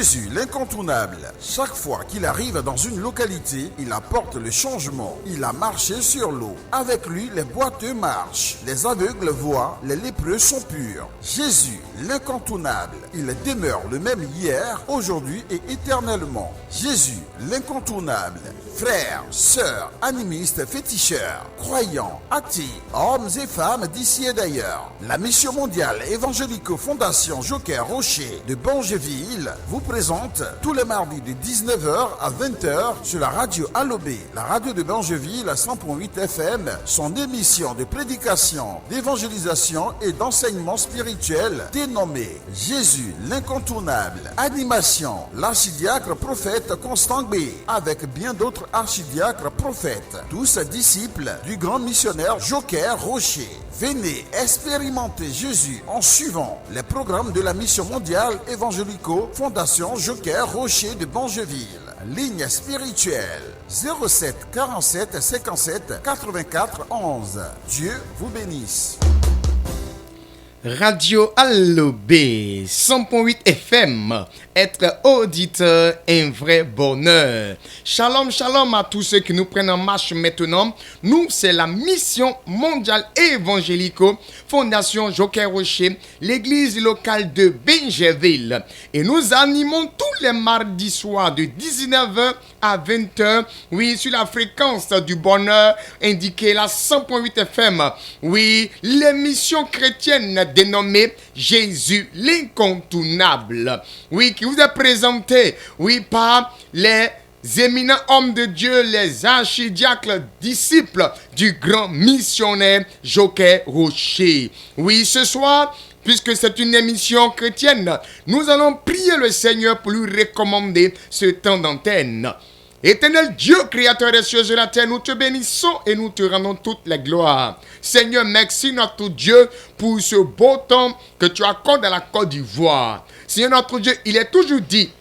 Jésus, l'incontournable. Chaque fois qu'il arrive dans une localité, il apporte le changement. Il a marché sur l'eau. Avec lui, les boiteux marchent, les aveugles voient, les lépreux sont purs. Jésus, l'incontournable. Il demeure le même hier, aujourd'hui et éternellement. Jésus, l'incontournable. Frères, sœurs, animistes, féticheurs, croyants, athées, hommes et femmes d'ici et d'ailleurs. La mission mondiale évangélico-fondation Joker Rocher de Bangeville vous présente tous les mardis de 19h à 20h sur la radio Alobé, la radio de Bangeville à 100.8 FM, son émission de prédication, d'évangélisation et d'enseignement spirituel dénommée Jésus l'incontournable. Animation, l'archidiacre prophète Constant B, avec bien d'autres archidiacres prophètes, tous disciples du grand missionnaire Joker Rocher. Venez expérimenter Jésus en suivant les programmes de la mission mondiale évangélico Fondation Joker Rocher de Bangeville. Ligne spirituelle 07 47 57 84 11. Dieu vous bénisse. Radio Alobé 100.8 FM. Être auditeur, un vrai bonheur. Shalom, shalom à tous ceux qui nous prennent en marche maintenant. Nous, c'est la mission mondiale évangélico Fondation Joker Rocher, l'église locale de Bangeville. Et nous animons tous les mardis soirs de 19h à 20h. Oui, sur la fréquence du bonheur indiquée la 100.8 FM. Oui, l'émission chrétienne dénommée Jésus l'incontournable. Oui, qui vous est présenté, oui, par les éminents hommes de Dieu, les archidiacres disciples du grand missionnaire Joker Rocher. Oui, ce soir, puisque c'est une émission chrétienne, nous allons prier le Seigneur pour lui recommander ce temps d'antenne. Éternel Dieu, créateur des cieux et de la terre, nous te bénissons et nous te rendons toute la gloire. Seigneur, merci notre Dieu pour ce beau temps que tu accordes à la Côte d'Ivoire. Seigneur notre Dieu, il est toujours dit,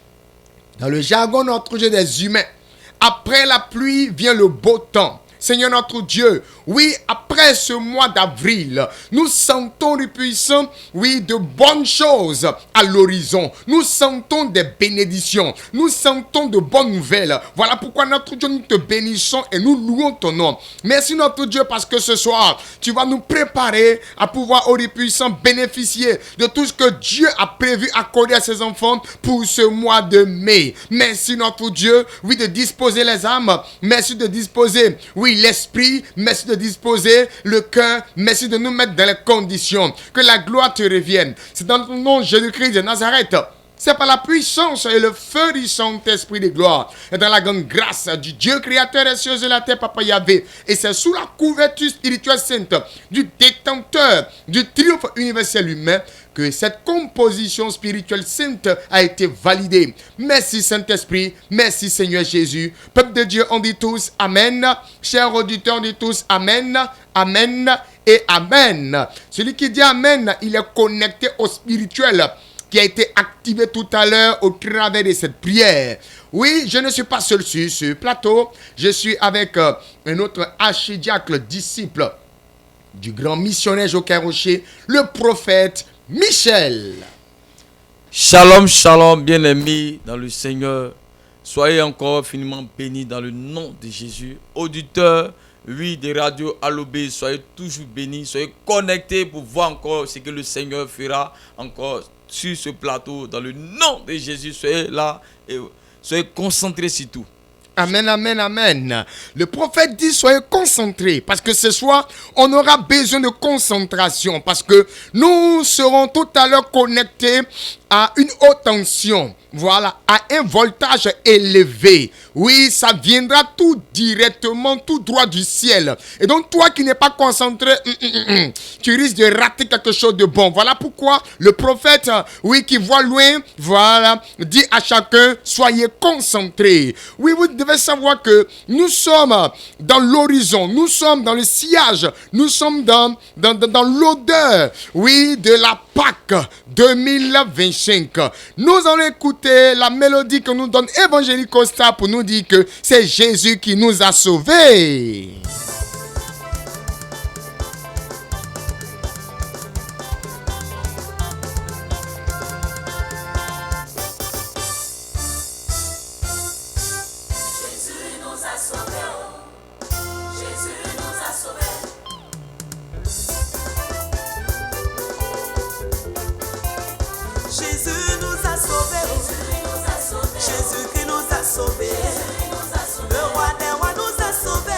dans le jargon notre Dieu des humains, après la pluie vient le beau temps. Seigneur notre Dieu, oui, après ce mois d'avril, nous sentons du puissant, oui, de bonnes choses à l'horizon. Nous sentons des bénédictions. Nous sentons de bonnes nouvelles. Voilà pourquoi notre Dieu, nous te bénissons et nous louons ton nom. Merci notre Dieu parce que ce soir, tu vas nous préparer à pouvoir, au puissant, bénéficier de tout ce que Dieu a prévu accorder à ses enfants pour ce mois de mai. Merci notre Dieu, oui, de disposer les âmes. Merci de disposer, oui, l'esprit, merci de disposer le cœur, merci de nous mettre dans les conditions, que la gloire te revienne. C'est dans ton nom Jésus-Christ de Nazareth. C'est par la puissance et le feu du Saint-Esprit de gloire et dans la grande grâce du Dieu créateur des cieux et de la terre, Papa Yahvé. Et c'est sous la couverture spirituelle sainte du détenteur du triomphe universel humain que cette composition spirituelle sainte a été validée. Merci Saint-Esprit, merci Seigneur Jésus. Peuple de Dieu, on dit tous Amen. Chers auditeurs, on dit tous Amen, Amen et Amen. Celui qui dit Amen, il est connecté au spirituel qui a été activé tout à l'heure au travers de cette prière. Oui, je ne suis pas seul sur ce plateau. Je suis avec un autre archidiacre disciple du grand missionnaire Joker Rocher, le prophète Michel. Shalom, shalom, bien-aimés dans le Seigneur. Soyez encore finiment bénis dans le nom de Jésus. Auditeurs, oui, des radios Alobé, soyez toujours bénis, soyez connectés pour voir encore ce que le Seigneur fera encore sur ce plateau. Dans le nom de Jésus, soyez là et soyez concentrés sur tout. Amen, amen, amen. Le prophète dit soyez concentrés parce que ce soir, on aura besoin de concentration parce que nous serons tout à l'heure connectés à une haute tension. Voilà, à un voltage élevé. Oui, ça viendra tout directement, tout droit du ciel. Et donc, toi qui n'es pas concentré, tu risques de rater quelque chose de bon. Voilà pourquoi le prophète, oui, qui voit loin, voilà, dit à chacun, soyez concentrés. Oui, vous devez savoir que nous sommes dans l'horizon, nous sommes dans le sillage, nous sommes dans l'odeur, oui, de la Pâques 2025. Nous allons écouter la mélodie que nous donne Évangélico Star pour nous dire que c'est Jésus qui nous a sauvés. sauvés. Le roi des rois nous a sauvés.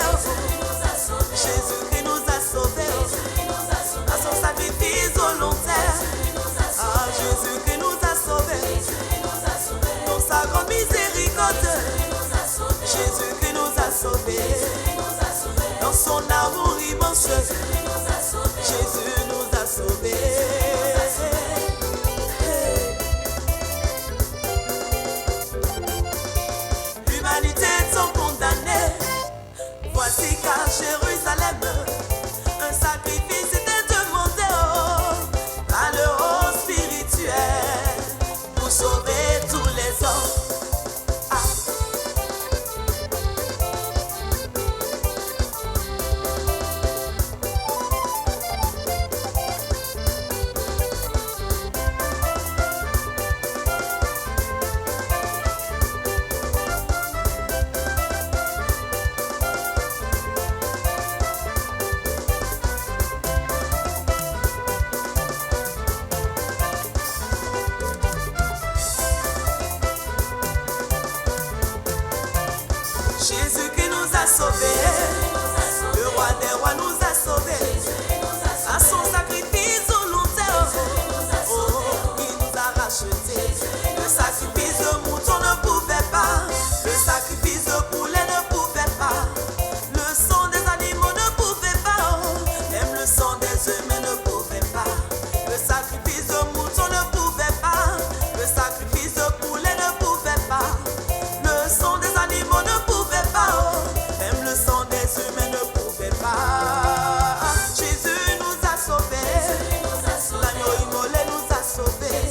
Jésus-Christ nous a sauvés. À son sacrifice volontaire. Ah, Jésus-Christ nous a sauvés. Dans sa grande miséricorde. Jésus-Christ nous a sauvés. Dans son amour immense. Jésus nous a sauvés. L'humanité sont condamnés. Voici qu'à Jérusalem, un sacrifice était demandé par le haut spirituel pour sauver tous les hommes. Jésus qui nous a sauvés, le roi des rois nous a sauvés, à son sacrifice volontaire, oh, il nous a rachetés. Le sacrifice de mouton ne pouvait pas, le sacrifice de poulet ne pouvait pas, le sang des animaux ne pouvait pas, oh, même le sang des humains ne pouvait pas, le sacrifice de mouton ne pouvait pas, le sacrifice de poulet ne pouvait pas, le sang des animaux ne pouvait pas, oh, même le sang des humains ne pouvait pas. Jésus nous a sauvés, l'agneau immolé nous a sauvés.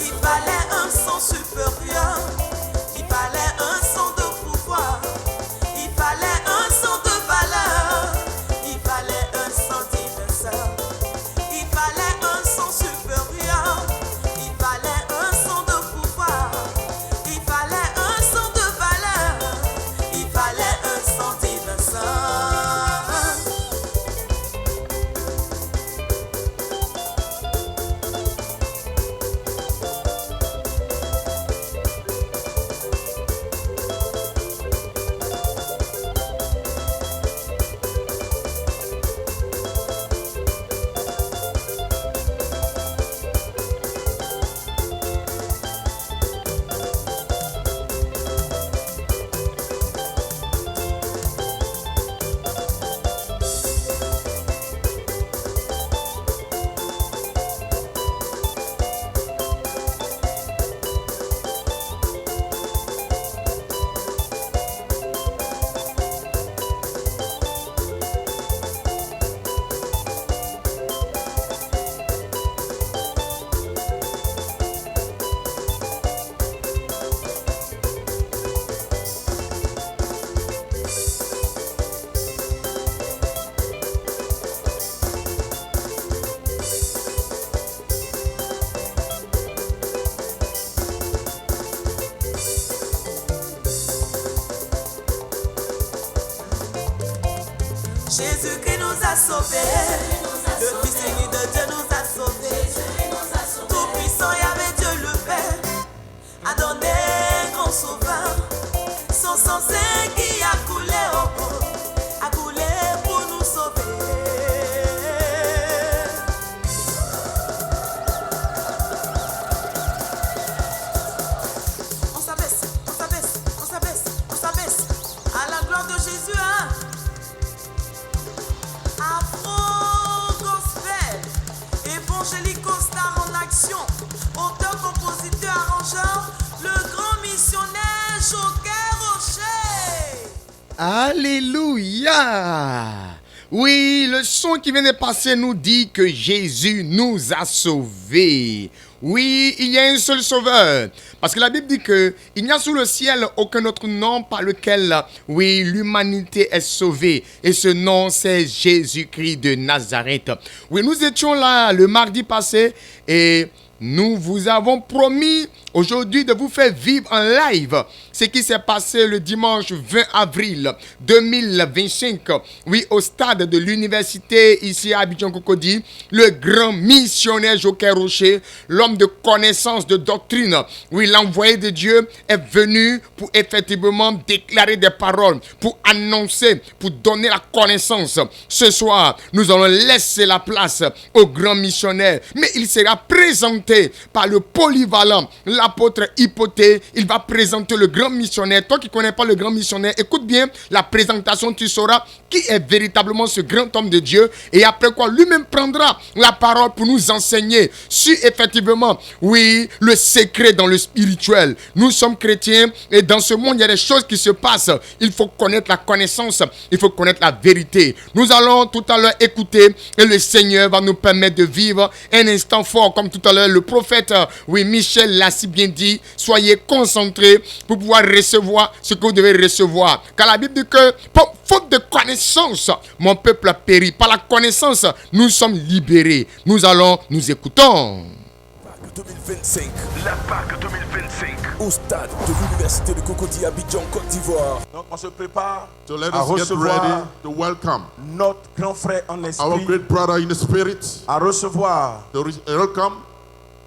Il fallait un sang supérieur, il fallait un sang de pouvoir, il fallait un sang de valeur, il fallait un sang diverseur, il fallait un sang supérieur, il fallait un sang de pouvoir, il fallait un sang de valeur, il fallait un sang diverseur. Jésus qui nous a sauvés, le Fils unique de Dieu nous a sauvés. Tout puissant Yahvé Dieu le Père a donné grand sauveur. Son sang saint qui a coulé au bout, a coulé pour nous sauver. On s'abaisse, on s'abaisse, on s'abaisse, on s'abaisse à la gloire de Jésus, hein. Afro-gospel, évangélico star en action, auteur, compositeur, arrangeur, le grand missionnaire Joker Rocher. Alléluia. Oui, le son qui vient de passer nous dit que Jésus nous a sauvés. Oui, il y a un seul sauveur. Parce que la Bible dit que il n'y a sous le ciel aucun autre nom par lequel, oui, l'humanité est sauvée. Et ce nom, c'est Jésus-Christ de Nazareth. Oui, nous étions là le mardi passé et nous vous avons promis aujourd'hui de vous faire vivre en live ce qui s'est passé le dimanche 20 avril 2025. Oui, au stade de l'université ici à Abidjan-Cocody, le grand missionnaire Joker Rocher, l'homme de connaissance, de doctrine, oui, l'envoyé de Dieu est venu pour effectivement déclarer des paroles, pour annoncer, pour donner la connaissance. Ce soir, nous allons laisser la place au grand missionnaire, mais il sera présenté par le polyvalent, l'apôtre Hypothée. Il va présenter le grand missionnaire. Toi qui ne connais pas le grand missionnaire, écoute bien la présentation, tu sauras qui est véritablement ce grand homme de Dieu, et après quoi lui-même prendra la parole pour nous enseigner sur effectivement, oui, le secret dans le spirituel. Nous sommes chrétiens et dans ce monde il y a des choses qui se passent. Il faut connaître la connaissance, il faut connaître la vérité. Nous allons tout à l'heure écouter et le Seigneur va nous permettre de vivre un instant fort comme tout à l'heure le prophète, oui, Michel l'a si bien dit. Soyez concentrés pour pouvoir recevoir ce que vous devez recevoir, car la Bible dit que faute de connaissance, mon peuple a péri. Par la connaissance, nous sommes libérés. Nous écoutons. 2025, la Pâque 2025, au stade de l'Université de Cocody, Abidjan, Côte d'Ivoire. Donc on se prépare à recevoir to welcome notre grand frère en our esprit, great brother in the spirit, à recevoir to welcome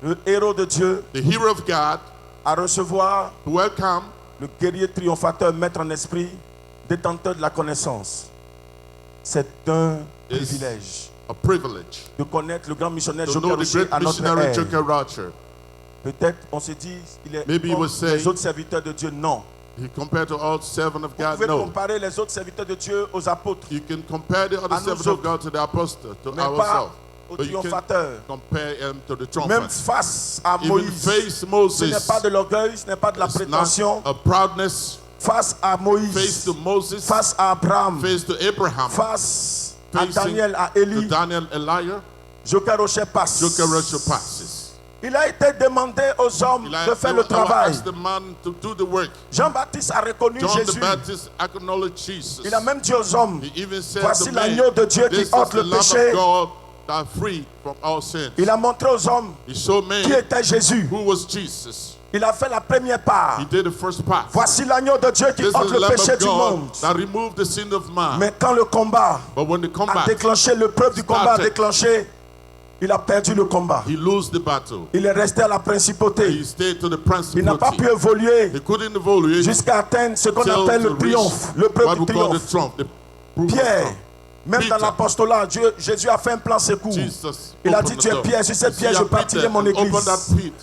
le héros de Dieu, the hero of God, à recevoir to welcome le guerrier triomphateur, maître en esprit, détenteur de la connaissance. C'est un privilège a privilege de connaître le grand missionnaire to Joker know the Rocher great à notre missionary ère. Joker Rocher. Peut-être on se dit il est Maybe he comme was saying- les autres serviteurs de Dieu. Non. He compared to all servants of Vous God. pouvez No, comparer les autres serviteurs de Dieu aux apôtres, you can compare the other À nous servants of autres. God to the apostle, to mais pas ourselves, aux but you can triomphateurs. compare him to the Même trumpet. face à Even Moïse, face ce n'est Moses, pas de l'orgueil, ce n'est pas de la it's prétention. not a proudness. Face à Face Moïse, to Moses, face à Abraham, face to Abraham, face à facing Daniel, à to Élie, Daniel, Elijah, Joker Rocher passe. Joker Rocher passes. Il a été demandé aux hommes de faire le travail. asked the man to do the work. Jean-Baptiste a reconnu John the Jésus. Baptist acknowledged Jesus. Il a même dit aux hommes, He even said voici to man, l'agneau de Dieu qui this is ôte the le Lamb péché. of God that free from all sins. Il a montré aux hommes He showed man qui était Jésus. who was Jesus. Il a fait la première part. He did the first part. Voici l'agneau de Dieu qui This ôte is the le Lamb péché of du God monde. that removed the sin of man. Mais quand le combat But when the a combat, déclenché, l'épreuve du combat a started, déclenché, il a perdu le combat. he lost the battle. Il est resté à la He principauté. stayed to the Il n'a pas principality. pu évoluer He couldn't evaluate jusqu'à atteindre ce qu'on till appelle to le reach triomphe, le what preuve we du call the triomphe. trump, the proof of Pierre, triumph. même dans Peter. l'apostolat, Jésus a fait un plan secours. Jesus Il a opened dit, the tu es door. Pierre, sur cette He pierre, je said, bâtirai Peter, mon open église. that pit.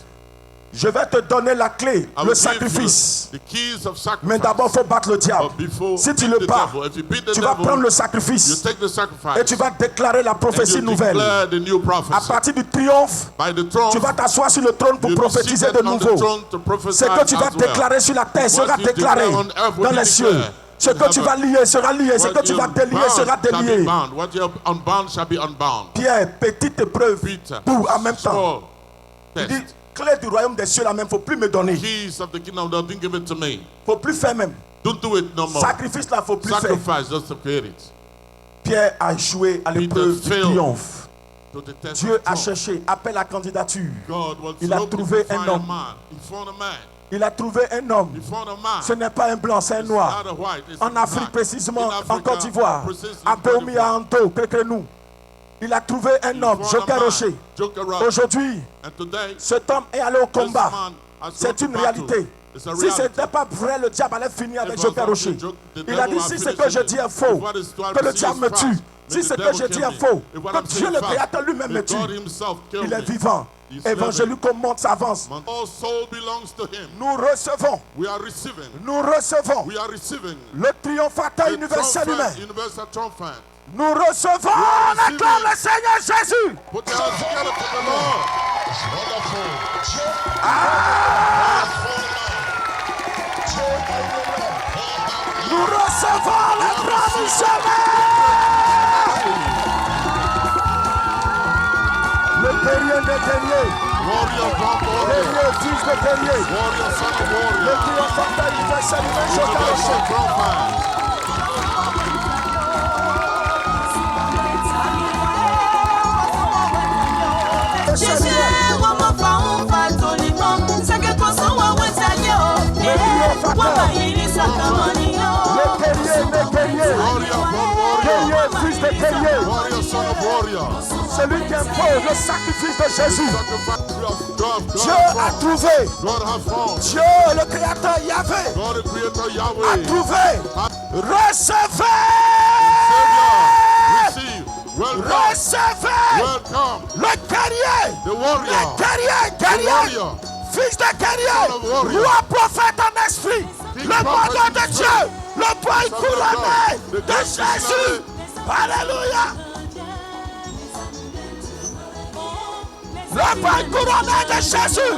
Je vais te donner la clé, I le will give sacrifice. you the keys of sacrifice. Mais d'abord, il faut battre le diable. But before Si tu beat le the bats, devil, if you beat the tu vas devil, prendre le you sacrifice take the sacrifice et tu vas déclarer la and prophétie you nouvelle. declare the new À prophecy. partir du triomphe, By the throne, tu vas t'asseoir sur le trône pour you'll be prophétiser seated de on the nouveau. throne to prophesy Ce que tu vas as well. déclarer sur la terre sera What you déclaré declare on earth will dans be les cieux. declared Ce in que tu heaven. vas lier sera lié. Ce What que tu you vas délier bound sera shall be délié. bound. What you unbound shall be unbound. Pierre, petite épreuve, Peter, pour en même temps. small Il dit, test. clé du royaume des cieux, là même, faut plus me donner. Keys of the kingdom, don't give it to me. Faut plus faire même. Don't do it no more. Sacrifice là, faut plus faire. Sacrifice just to create it. Pierre a échoué à l'épreuve du failed. triomphe. To the test Dieu of a throne. cherché, appel à candidature. God was Il a looking trouvé to un find homme. a man. He found a man. Il a trouvé un homme. He found a man. Ce n'est pas un blanc, c'est un It's noir. not a white, it's En a Afrique black. précisément, In en Africa, Côte d'Ivoire, precisely à in Côte Péomi, à d'Ivoire. Anto, Crécrenou. Il a trouvé un homme, found a Joker man, Rocher. Joker Rocher. Aujourd'hui, And today, cet homme est allé au combat. man has C'est gone to une battle. réalité. It's a Si ce reality. n'était pas vrai, le diable allait finir avec If Joker it was Rocher. not the Il a devil dit, had si ce finished que je it. dis est faux, If what is trying que to le say diable is me false, tue. may Si the ce que devil je dis kill est me. faux, If what que I'm Dieu saying le is false, Créateur lui-même me may tue. God himself kill Il est me. vivant. He's Évangélico monte, s'avance. All soul belongs to him. Nous recevons, We are receiving. nous recevons We are receiving. le triomphateur The universel humain. triumphant universal triumphant. Nous recevons, on acclame le Seigneur Jésus. Put your hands together for the Lord. Nous recevons le grand missionnaire. Le guerrier des guerriers, Warrior, God, warrior. guerrier, fils de guerrier, Warrior, son of le warrior. triomphateur universel humain, Joker Universal Rocher. triumphant. Jésus, on m'en Warrior, fils de guerrier. warrior, son of warrior. Celui qui impose le sacrifice de Jésus. Dieu a trouvé. God has found. Dieu, le créateur Yahvé, God, the creator a Yahweh. trouvé. Recevez. Receive. Welcome. Recevez. Welcome. Le guerrier. The warrior. Le guerrier. The Guerrier. warrior. Fils de guerrier. Son of warrior. Roi prophète en esprit. King Le prophet pardon de in Dieu. spirit. Le boy Son of couronné God. The de justice Jésus. Alléluia. Le boy couronné de Jésus.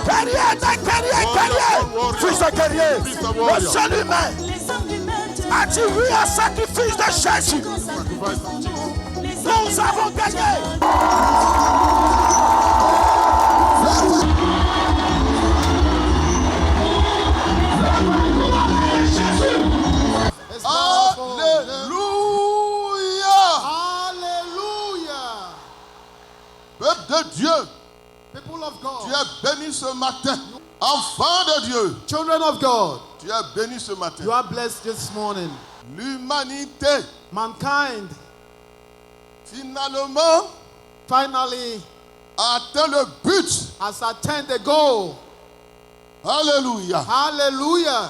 Guerrier de guerrier, guerrier. Warrior. Fils de guerrier. Fils de Le warrior. seul humain a dit oui au sacrifice de Jésus. Sacrifice of Jesus. Nous avons gagné. Alléluia. Peuple de Dieu, People of God, tu es béni ce matin. Enfant de Dieu, children of God, tu es béni ce matin. you are blessed this morning. L'humanité, Mankind finalement, finally a atteint le but. has attained the goal. Alléluia. Hallelujah.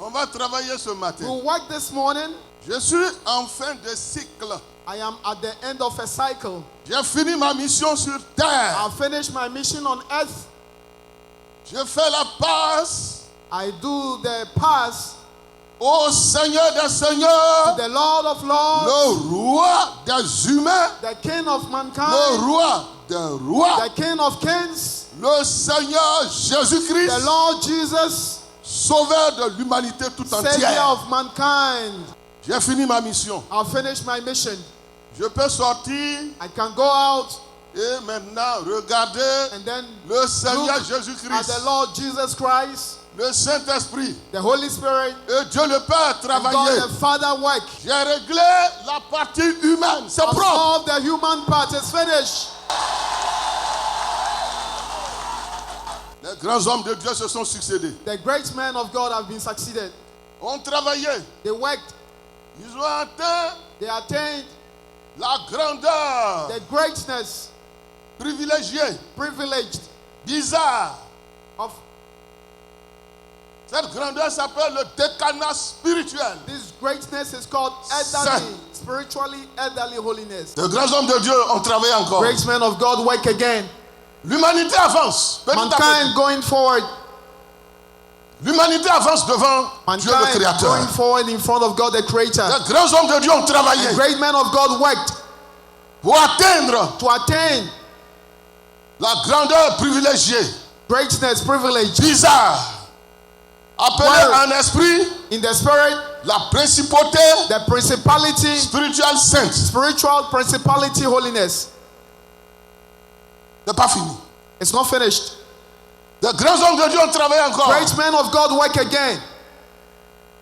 On va travailler ce matin. We work this morning. Je suis en fin de cycle. I am at the end of a cycle. J'ai fini ma mission sur terre. I've finished my mission on earth. Je fais la passe I do the pass au Seigneur des to Seigneurs, the Lord of Lords, le roi des humains, the King of le mankind, roi des rois, the King of kings, le Seigneur the Jésus-Christ, Lord Jesus, sauveur de l'humanité tout Savior entière. of mankind. J'ai fini ma mission. I've finished my mission. Je peux sortir I can go out et maintenant regarder and then le Seigneur look at Jésus-Christ, the Lord Jesus Christ, le Saint-Esprit the Holy Spirit, et Dieu le Père and travailler. God the Father work. J'ai réglé la partie humaine, c'est I've propre. solved the human part. It's finished. Les grands hommes de Dieu se sont succédés. The great men of God have been succeeded. Ont travaillé. They worked. Ils ont atteint They attained la grandeur the greatness, privilégiée, privileged bizarre. of Cette grandeur s'appelle le décanat spirituel. this greatness is called elderly, spiritually elderly holiness. Les grands hommes de Dieu ont travaillé encore. Great men of God work again. L'humanité avance. Petit à Mankind petit. going forward. L'humanité avance devant Dieu le Mankind Créateur. going forward in front of God the Creator. Les grands hommes de Dieu ont travaillé The great men of God worked pour atteindre to attain la grandeur privilégiée, greatness, privilege bizarre, appelée Wow. en esprit in the spirit, la principauté the principality, spirituelle sainte. spiritual principality, holiness. C'est pas fini. It's not finished. Les grands hommes de Dieu ont travaillé encore. Great men of God work again.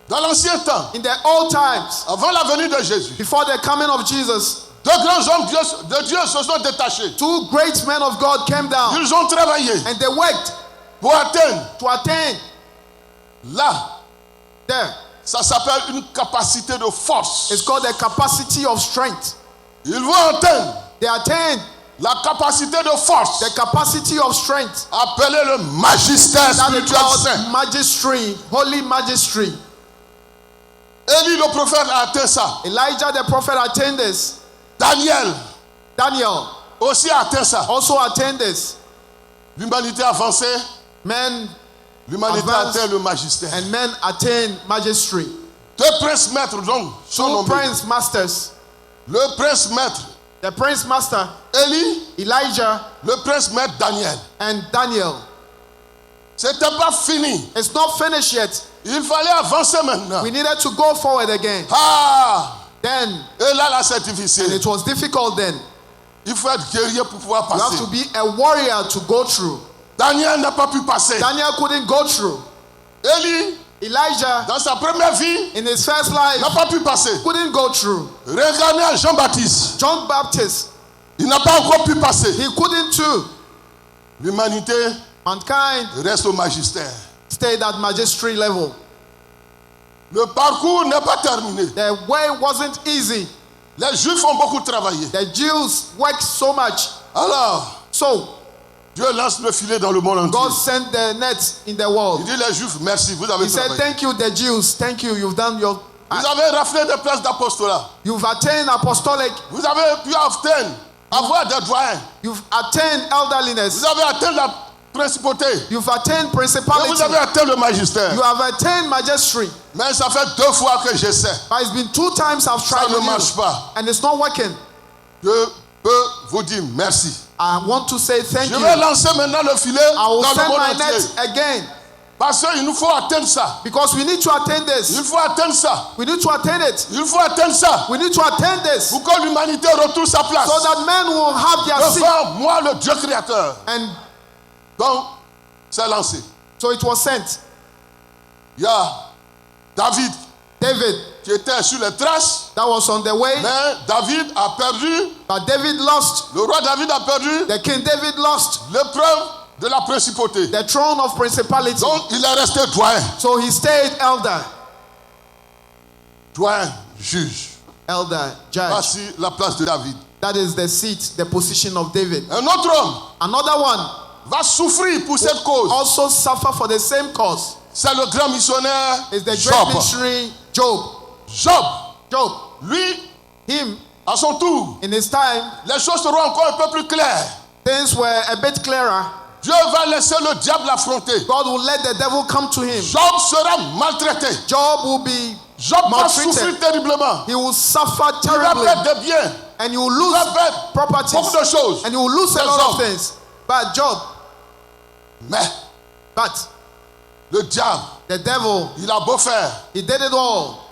Dans l'ancien temps, In the old times, avant la venue de Jésus, before the coming of Jesus, deux grands hommes de Dieu se sont détachés. two great men of God came down Ils ont travaillé and they worked pour atteindre. to attain Là, there. ça s'appelle une capacité de force. It's called the capacity of strength. Ils vont atteindre They attained la capacité de force the capacity of strength. appelée le magistère That is spirituel saint. called magistry, holy magistry. Élie le prophète a atteint ça. Elijah the prophet attained this. Daniel Daniel aussi a atteint ça. also attained this. L'humanité avancée, Men l'humanité Advance. atteint le magistère. and men attain magistry. Deux princes maîtres donc sont Two nommés. prince masters. Le prince maître The prince master, Élie, Elijah le prince maître Daniel. and Daniel. C'était pas fini. It's not finished yet. Il fallait avancer maintenant. We needed to go forward again. Ah! Then, Et là, c'est and difficile. it was difficult then. Il faut être guerrier pour pouvoir You have passer. to be a warrior to go through. Daniel n'a pas pu passer. Daniel couldn't go through. Élie, Elijah, dans sa première vie, in his first life, n'a pas pu passer. couldn't go through. Regardez à Jean-Baptiste. John Baptist, Il n'a pas encore pu passer. he couldn't too. L'humanité Mankind reste au magistère. stayed at magistry level. Le parcours n'est pas terminé. The way wasn't easy. Les Juifs ont beaucoup travaillé. The Jews worked so much. Alors, So Dieu lance le filet dans le monde God entier. sent the net in the Il world. dit les Juifs, merci, vous avez He said, travaillé. thank you, the Jews. Thank you. You've done your. Vous avez raflé des places d'apostolat. You've attained apostolic. Vous avez pu avoir des doyens. You've attained elderliness. Vous avez atteint la principauté. You've attained Et principality. vous avez atteint le magistère. You have attained majesty. Mais ça fait 2 fois que j'essaie. But it's been 2 times I've Ça tried ne with marche you, pas. and it's not working. Je peux vous dire merci. I want to say thank Je you. vais lancer maintenant le filet I will dans le send monde my entier. net again Parce qu'il nous faut atteindre ça. because we need to attain Il this. faut atteindre ça. We need to attain it. Il faut atteindre ça. We need to attain this Pour que l'humanité retrouve sa place. so that men will have their seat. Devant moi, le Dieu créateur. And Donc, c'est lancé. so it was sent. Il y a David David, qui était sur les traces. that was on the way, Mais David a perdu. but David lost. Le roi David a perdu The king David lost l'épreuve de la principauté. the throne of principality. Donc, il est resté doyen. So he stayed elder, Doyen, juge. elder, judge. Voici la place de David. That is the seat, the position of David. Un autre homme Another one va souffrir pour cette cause. also suffer for the same cause. C'est le grand missionnaire Is the great Job. missionary Job. Job, Job, lui, him, à son tour, in his time, les choses seront encore un peu plus claires. things were a bit clearer. Dieu va laisser le diable l'affronter. God will let the devil come to him. Job sera maltraité. Job will be Job va maltreated. souffrir terriblement. He will suffer Il va terribly, perdre des biens. and you will Il lose va perdre properties, beaucoup de choses. and you will lose a Des lot of hommes. things. But Job, Mais but le diable, the devil, il a beau faire. he did it all.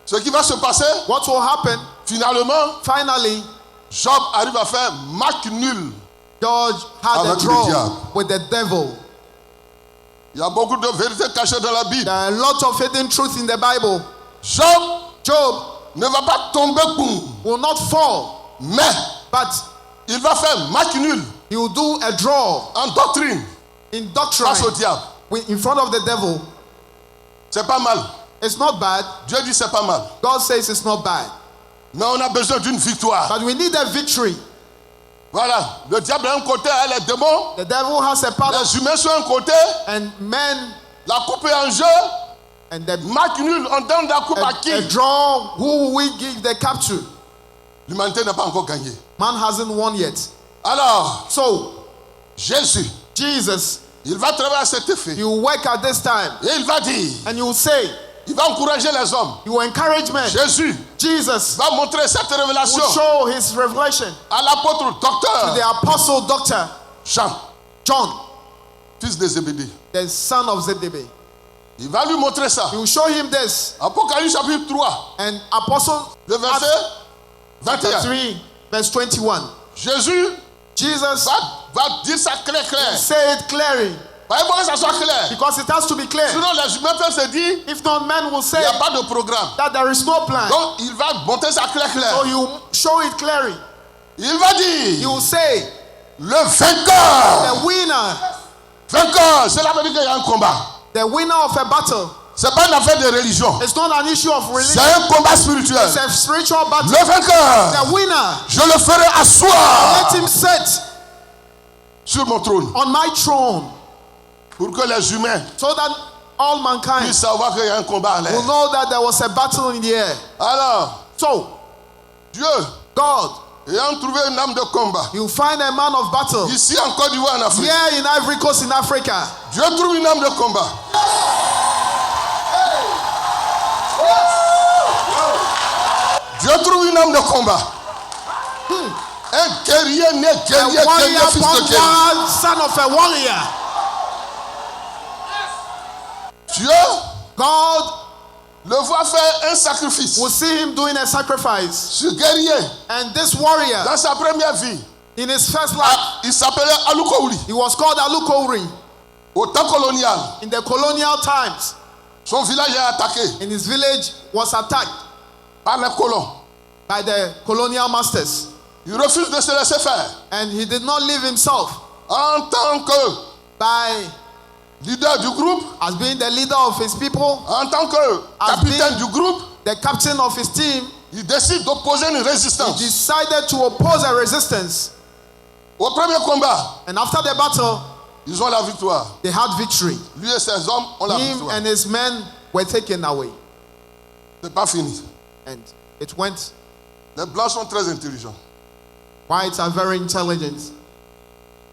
Ce qui va se passer, What will happen? finalement, Finally, Job arrive à faire match nul. George had a Avec le draw diable. with the devil. Il y a beaucoup de vérités cachées dans la Bible. There are a lot of hidden truth in the Bible. Job Job ne va pas tomber boum, will not fall, mais but il va faire match nul he will do a draw en doctrine in doctrine face au diable. in front of the devil. C'est pas mal. It's not bad. Dieu dit c'est pas mal. God says it's not bad. Mais on a besoin d'une victoire. But we need a victory. Voilà. Le diable a un côté, les démons. The devil has a part, Les humains sont un côté. and men, La coupe est en jeu. and the Match nul. On donne la coupe à qui? a draw. Who will we give the cup to? L'humanité n'a pas encore gagné. Man hasn't won yet. Alors, So Jésus, Jesus, il va travailler à cet effet. you work at this time, Et il va dire, and you will say, il va encourager les hommes. you will encourage men. Jésus Jesus va montrer cette révélation will show his revelation à l'apôtre to the docteur apostle doctor Jean, John, fils de Zébédée. the son of Zebedee. Il va lui montrer ça. He will show him this. Apocalypse chapitre 3, And Apostle le verset 21. 3, verse 21. Jésus Jesus va dire ça clair. say it clearly Il faut que ça soit clair. because it has to be clear. Sinon, les humains peuvent se dire, If not, men will il say n'y a pas de programme. that there is no plan. Donc, il va monter ça clair. So he will show it clearly. Il va He dire, will say, le vainqueur. the winner, Vainqueur, cela veut dire qu'il y a un combat. the winner of a battle. C'est pas une affaire de religion. It's not an issue of C'est religion. un combat spirituel. It's a spiritual battle. Le vainqueur, The winner, je le ferai asseoir let him sit sur mon trône on my throne pour que les humains so that all mankind puissent savoir qu'il y a un combat en l'air. will know that there was a battle in the air. Alors, So, Dieu, God, ayant trouvé une âme de combat, you find a man of battle ici en Côte d'Ivoire, en Afrique, here in Ivory Coast in Africa. Dieu trouve une âme de combat. Dieu trouve une âme de combat. Un guerrier né, A guerrier, warrior fils de born guerrier. one, son of a warrior. Dieu God le voit faire un sacrifice. will see him doing a sacrifice. Ce guerrier, And this warrior, dans sa première vie, in his first life, il s'appelait Alukouli. he was called Alukouri. Au temps colonial, In the colonial times, son village est attaqué in his village was attacked par les colons. by the colonial masters. Il refuse de se laisser faire. And he did not leave himself En tant que by leader du groupe, as being the leader of his people, en tant que As capitaine being- du groupe, the captain of his team, il décide d'opposer une he résistance. decided to oppose a resistance. Au premier combat, And after the battle, ils ont la victoire. they had victory. Lui et ses hommes ont la Him victoire. and his men were taken away. C'est pas fini. And it went. Les blancs sont très intelligents. Whites are very intelligent.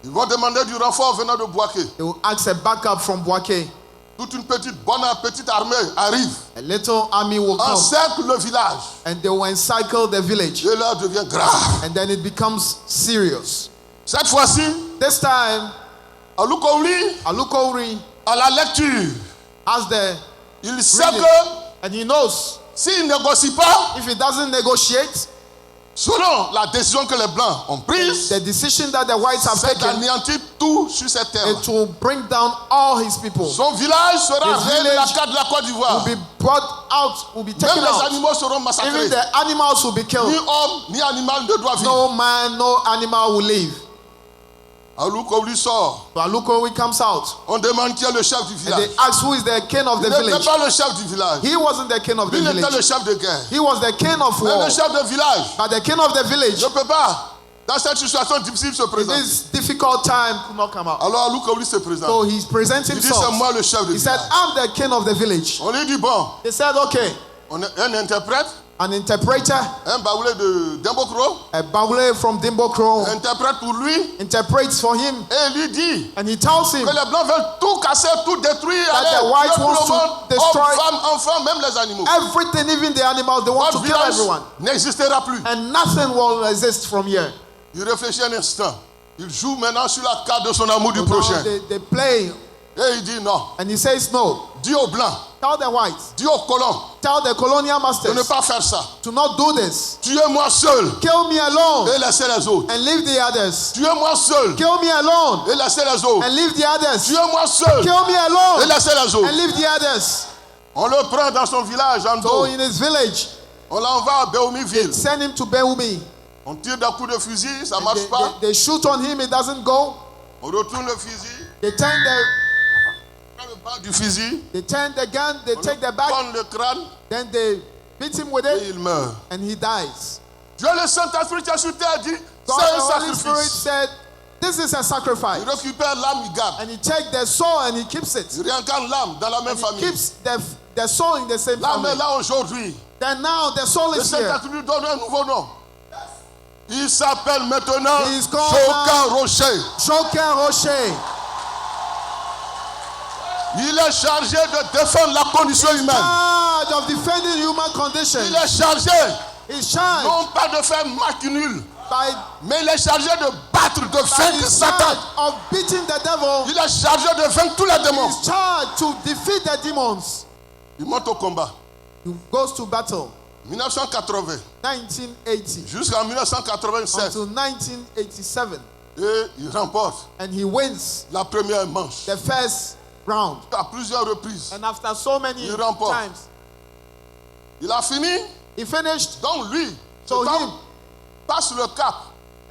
Ils vont demander du renfort venant de Boaké. They will ask a backup from Boaké. Toute une petite armée arrive, A little army will come encercle le village. and they will encircle the village. Et là devient grave. And then it becomes serious. Cette fois-ci, This time, Alukouli, Alukouri à la lecture, has the il sait reading, que and he knows s'il ne négocie pas, if he doesn't negotiate, selon la décision que les blancs ont prise, the decision that the whites have c'est taken, d'anéantir tout sur cette terre. it will bring down all his people. Son village sera His révélé la village carte de la Côte d'Ivoire. Will be brought out, will be Même taken les out. animaux seront massacrés. Even the animals will be Ni killed. homme, ni animal ne doit vivre. No man, no animal will live. Alukouli sort. So Alukouri comes out. On demande qui est le chef du And village. they ask who is the king of the Il n'était village. pas le chef du village. He wasn't the king of the Il était le village. chef de guerre. He was the king of Mais war. le chef de village But the king of the village, ne peut pas, dans cette situation difficile, se in présenter. this difficult time, could not come out. Alors Alukouli se présente. So he presents Il dit c'est himself. moi le chef de He said, village. I'm the king of the village. On lui dit bon, They said, okay, on est un interprète, an interpreter, un baoulé de Dembokro, a Baule from Dimbokro, interprète pour lui interprets for him. et il lui dit And he tells him que les blancs veulent tout casser, tout détruire. That Allez, the whites le wants to monde, destroy- hommes, femmes, enfants, même les animaux. everything, even the animals, they want Votre to kill village everyone. n'existera plus. And nothing will exist from here. Il réfléchit un instant. Il joue maintenant sur la carte de son amour du So prochain. now they play, Et il dit non. and he says no. Dis aux blancs, Tell the whites, dis aux colons tell the colonial de ne masters pas faire ça. to not do this. Tuez-moi seul Kill me alone et laissez les autres. and leave the others. Tuez-moi seul Kill me alone et laissez les autres. and leave the others. Tuez-moi seul Kill me et alone laissez les and autres. leave the others. On le prend dans son village en So dos. in his village, On l'envoie à Béoumiville. send him to Beumi. On tire d'un coup de fusil, ça ne marche pas. They shoot on him, it doesn't go. On retourne le fusil. They turn On prend le bas du fusil. the gun, they On take lui the bag, prend le crâne then they beat him with et it, il meurt. and he dies. Dieu le Saint-Esprit qui est sur terre dit God, c'est un the Holy Spirit sacrifice. said, this is a sacrifice. Il récupère l'âme, il garde. And he takes the soul and he keeps it. Il réincarne l'âme dans la même And he famille. keeps the soul in the same L'âme family. est là aujourd'hui. Then now the soul Le is here. Saint-Esprit lui donne un nouveau nom. Il s'appelle maintenant He is called Choka Rocher. Joker Rocher. Il est chargé de défendre la condition humaine. Charge of defending human Il condition. est chargé He's charged non pas de faire match nul, by mais il est chargé de battre, de vaincre he's Satan. charged of beating the devil. Il est chargé de vaincre tous les démons. He's charged to defeat the demons. Il monte au combat. He goes to battle. 1980 1980 jusqu'en 1987 until 1987, et il remporte and he wins la première manche the first round. à plusieurs reprises. And after so many Il remporte. times, Il a fini, he finished. donc lui, So cet him homme passe le cap.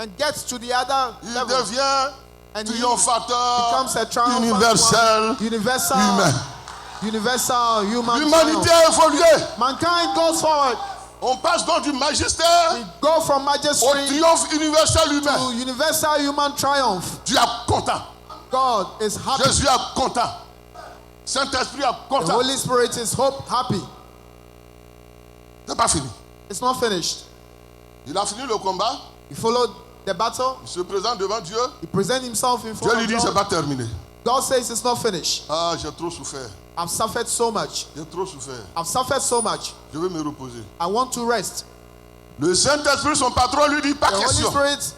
and gets to the other Il level. devient And he triomphateur becomes a triumphant universel, one. Universal, humain. Universal human L'humanité triumph. a évolué. Mankind goes forward. On passe donc du magistère We go from au majesty triomphe universel to humain. universal human triumph. Dieu est content. God is happy. Jésus est content. Saint-Esprit est The content. Holy Spirit is happy. C'est pas fini. It's not finished. Il a fini le combat. He followed the battle. Il se présente devant Dieu. He presents himself in Dieu front lui of dit c'est God. pas terminé. God says it's not finished. Ah, j'ai trop souffert. I've suffered so much. J'ai trop souffert. I've suffered so much. Je vais me reposer. I want to rest. Le Saint-Esprit, son patron, lui dit pas The Holy question. Spirit,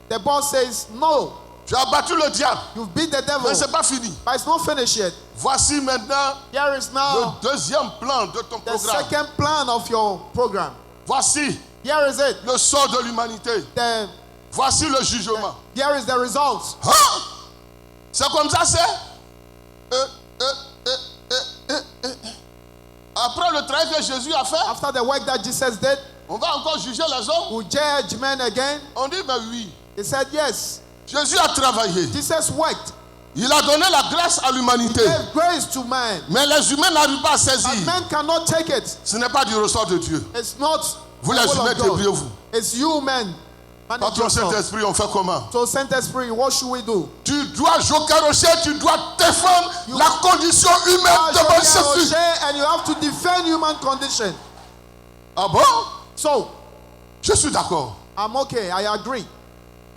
the boss says, no, Tu as battu le diable. you've beat the devil. Mais c'est pas fini. But it's not finished yet. Voici maintenant Here is le now deuxième plan de ton the programme. second plan of your program. Voici Here is it. le sort de l'humanité. Voici le jugement. Here is the result. Hein? C'est comme ça, c'est. Après le travail que Jésus a fait, After the work that Jesus did, on va encore juger les hommes. will judge men again? On dit, mais oui, He said, yes. Jésus a travaillé. Jesus worked. Il a donné la grâce à l'humanité. Gave grace to man. Mais les humains n'arrivent pas à saisir. But man cannot take it. Ce n'est pas du ressort de Dieu. It's not Vous the les will humains, of God. débrouillez-vous. It's you men. Manage Patron yourself. Saint-Esprit, on fait comment? So Saint-Esprit, what should we do? Tu dois, Joker Rocher, tu dois défendre la condition humaine devant Jésus. And you have to defend human condition. Ah bon? So, Je suis d'accord. I'm okay, I agree.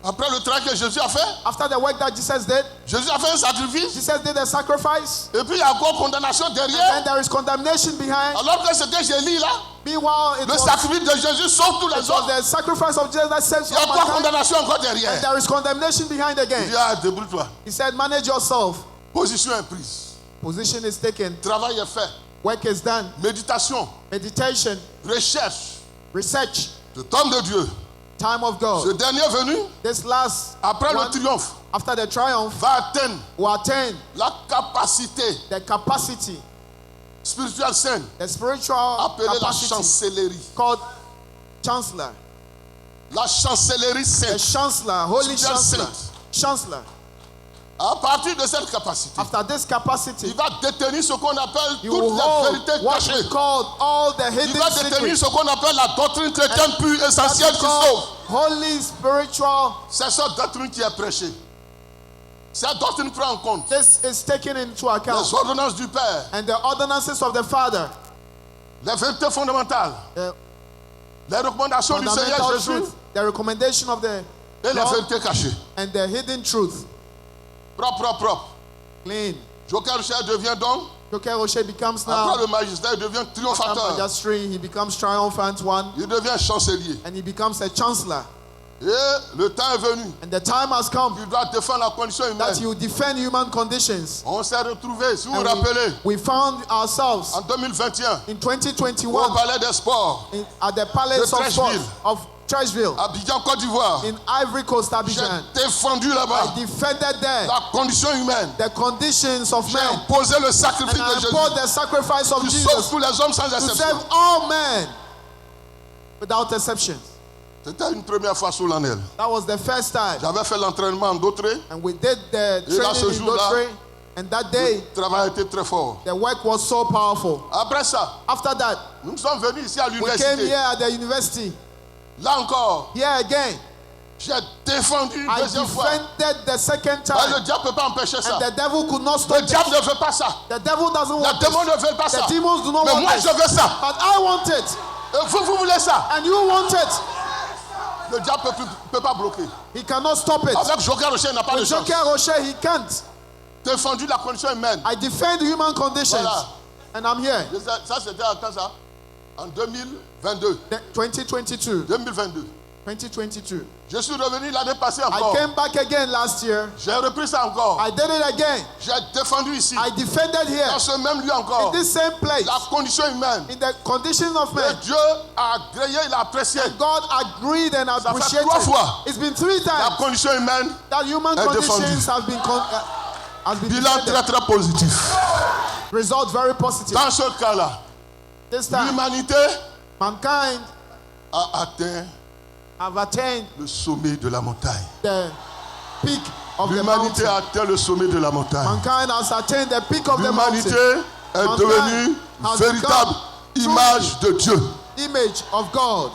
Après le travail que Jésus a fait, After the work that Jesus did, Jésus a fait un sacrifice. Jesus did a sacrifice. Et puis il y a encore condamnation And derrière. there is condemnation behind. Alors que ce que j'ai lu là, Meanwhile, it le was sacrifice de Jésus sauve tous les hommes. the sacrifice of Jesus that saves Il y a all encore mankind. condamnation encore And derrière. there is condemnation behind Il again. dit, ah, débrouille-toi. He said, manage yourself. Position est prise. Position is taken. Travail est fait. Work is done. Méditation, Meditation. recherche. Research. Cet homme de Dieu, Time of ce God. dernier venu, This last après le one, triomphe, after the triumph, va atteindre will attain la capacité the capacity, spirituelle saine, the spiritual appelée la capacity chancellerie. called chancellor. La chancellerie The sainte. chancellor, holy Spiritual chancellor. saint. Chancellor. À partir de cette capacité, After this capacity, il va détenir ce qu'on appelle you toutes will les hold vérités what cachées. we call all the Il hidden va détenir secrets. ce qu'on appelle la doctrine chrétienne pure, That essentielle we qui call sauve. holy spiritual. C'est cette doctrine qui est prêchée. Cette doctrine prend en compte This is taken into account. les ordonnances du Père, And the ordinances of the Father, les vérités fondamentales, the les recommandations du Seigneur fundamental Jésus truth, the recommendation of the et les Lord, vérités cachées. and the hidden truth. Propre. Clean. Joker Rocher devient donc, Joker Rocher becomes après now le magistère, il devient a triomphateur. magistrate, he becomes triumphant one, Il devient chancelier. and he becomes a chancellor. Et le temps est venu. And the time has come Il doit défendre la condition that humaine. you defend human conditions. On s'est retrouvés, si vous vous And rappelez, we found ourselves en 2021, in au 2021 Palais des Sports, at the Palace De of Sport Trècheville. of Trècheville à Abidjan, Côte d'Ivoire. in Ivory Coast, J'ai Abidjan. défendu I là-bas defended there la condition humaine. the conditions of J'ai man, imposé le sacrifice and I de Jésus poured the sacrifice of qui sauve Jesus tous les hommes sans to exception. save all men without exception. C'était une première fois sous l'année. That was the first time. J'avais fait l'entraînement en Dautré. And we did the Et là, ce training in jour-là, Dautré. And that day, Le travail était très fort. the work was so powerful. Après ça, After that, nous sommes venus ici à we came l'université. here at the university. Là encore, Here again, j'ai défendu une I deuxième fois. defended the second Parce que le time. diable ne peut pas empêcher ça. And the devil could not Le stop diable it. ne veut pas ça. The devil doesn't Les want démons it. ne veulent pas ça. The demons do not Mais want moi, it. je veux ça. But I want it. Et vous voulez ça. And you want it. Le diable ne peut pas bloquer. He cannot stop it. Avec Joker Rocher, il n'a pas de With chance. Joker Rocher, he can't. Défendu la condition humaine. I defend human conditions. Voilà. And I'm here. Ça, c'était à quand ça? En 2022. 2022. 2022. 2022. Je suis revenu l'année passée I encore. came back again last year. J'ai repris ça encore. I did it again. J'ai défendu ici. I defended here. Dans ce même lieu In encore. this same place. La condition humaine. In the condition of Et man. Dieu a agréé, il a apprécié. God agreed and fait appreciated. 3 fois. It's been 3 La times condition humaine. that human est conditions have been Bilan defended. très très positif. Results very positive. Dans ce cas-là, This time, l'humanité mankind a atteint have attained le sommet de la montagne. the peak of the L'humanité mountain. a atteint le sommet de la montagne. Mankind has attained the peak of the L'humanité mountain. est Mankind devenue has véritable become image de Dieu. Image of God.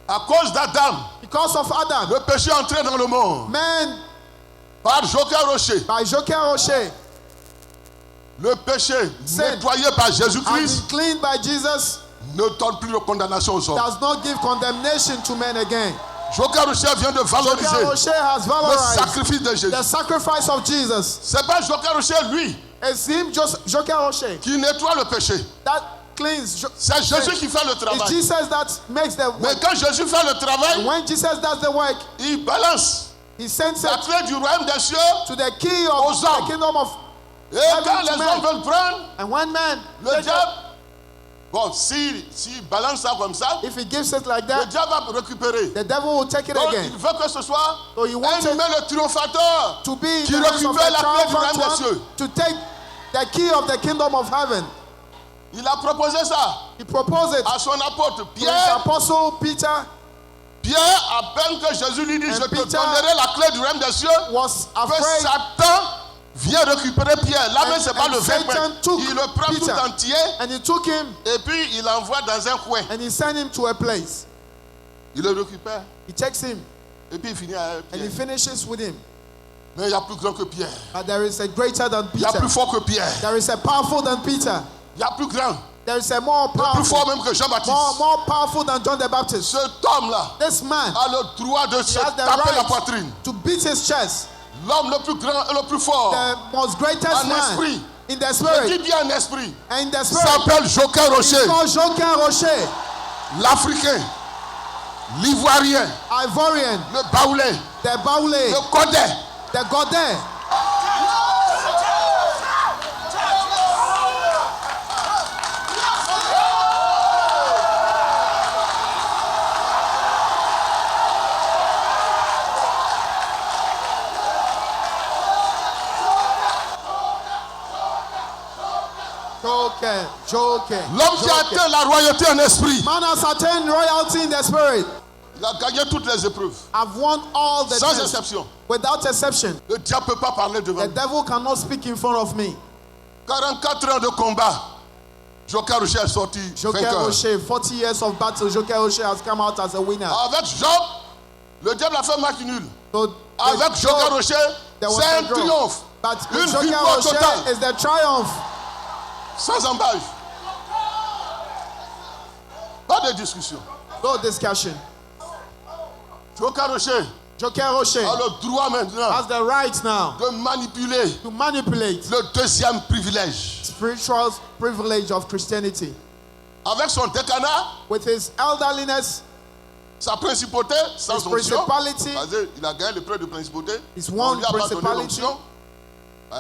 À cause d'Adam, Because of Adam, le péché est entré dans le monde. man, Par Joker Rocher, by Joker Rocher, le péché Sin nettoyé par has Jésus-Christ been cleaned by Jesus, ne donne plus de condamnation aux hommes. does not give condemnation to men again. Joker Rocher vient de Joker valoriser Rocher has le valorized sacrifice de Jésus. the sacrifice of Jesus. C'est pas Joker Rocher, lui, It's him, Joker Rocher, qui nettoie le péché. that cleans. C'est Jésus qui fait le It's travail. Jesus that makes the Mais work. quand Jésus fait le travail, When Jesus does the work, il balance he sends la it clé du royaume des cieux. to the key of Aux hommes. the kingdom of. Et quand les hommes veulent prendre, And when man, le diable, bon, s'il balance ça comme ça, if he gives it like le that, diable va récupérer. the devil will take it Donc, again. il veut que ce soit So he wants un it humain le triomphateur to be qui the hands of récupère the la clé du triumphant royaume des one, cieux. to take the key of the kingdom of heaven. Il a proposé ça He proposed it à son apôtre to his Pierre. apostle Peter. Pierre, à peine que Jésus lui dit, And je te Peter donnerai la clé du royaume des cieux, Was que afraid Satan vient récupérer Pierre. Là même c'est pas le 20 Satan took Il le prend Peter, tout entier and he took him et puis il l'envoie dans un coin. and he sent him to a place. Il le récupère He takes him et puis il finit à and he Pierre. finishes with him. Mais il y a plus grand que Pierre. But there is a greater than Il y a Peter. plus fort que Pierre. There is a powerful than Peter. Il y a plus grand. There is a more Plus powerful, fort même que Jean-Baptiste. more powerful than John the Baptist. Cet homme-là This man a le droit de se has the taper la right poitrine. to beat his chest. L'homme le plus grand et le plus fort The most greatest en man esprit. in the Je dis spirit. bien en esprit. And in the spirit, S'appelle Joker he's Rocher. called Joker Rocher, L'Africain, l'Ivoirien, Ivorian, le Baoulé, the Baule, le Kodé. the Godin. Joker. L'homme qui a atteint la royauté en esprit, Man has attained royalty in the spirit. il a gagné toutes les épreuves, I've won all the sans tests exception. without exception. Le diable ne peut pas parler devant The lui. devil cannot speak in front of me. 44 ans de combat, Joker Rocher est sorti Joker vainqueur. Rocher, 40 years of battle, Joker Rocher has come out as a winner. Avec Job, le diable a fait match nul. So, Avec with Joker Job, Rocher, there was c'est a un draw. triomphe. But Une with Joker victoire Rocher totale, is the triumph. sans embâche. Pas de discussion. No discussion. Joker Rocher Joker Rocher a le droit maintenant has the right now de manipuler to manipulate le deuxième privilège. spiritual privilege of Christianity. Avec son décanat, With his elderliness, sa principauté, sans his onction. principality, C'est-à-dire, il a gagné le prix de principauté. his On one lui a pas donné principality, l'onction.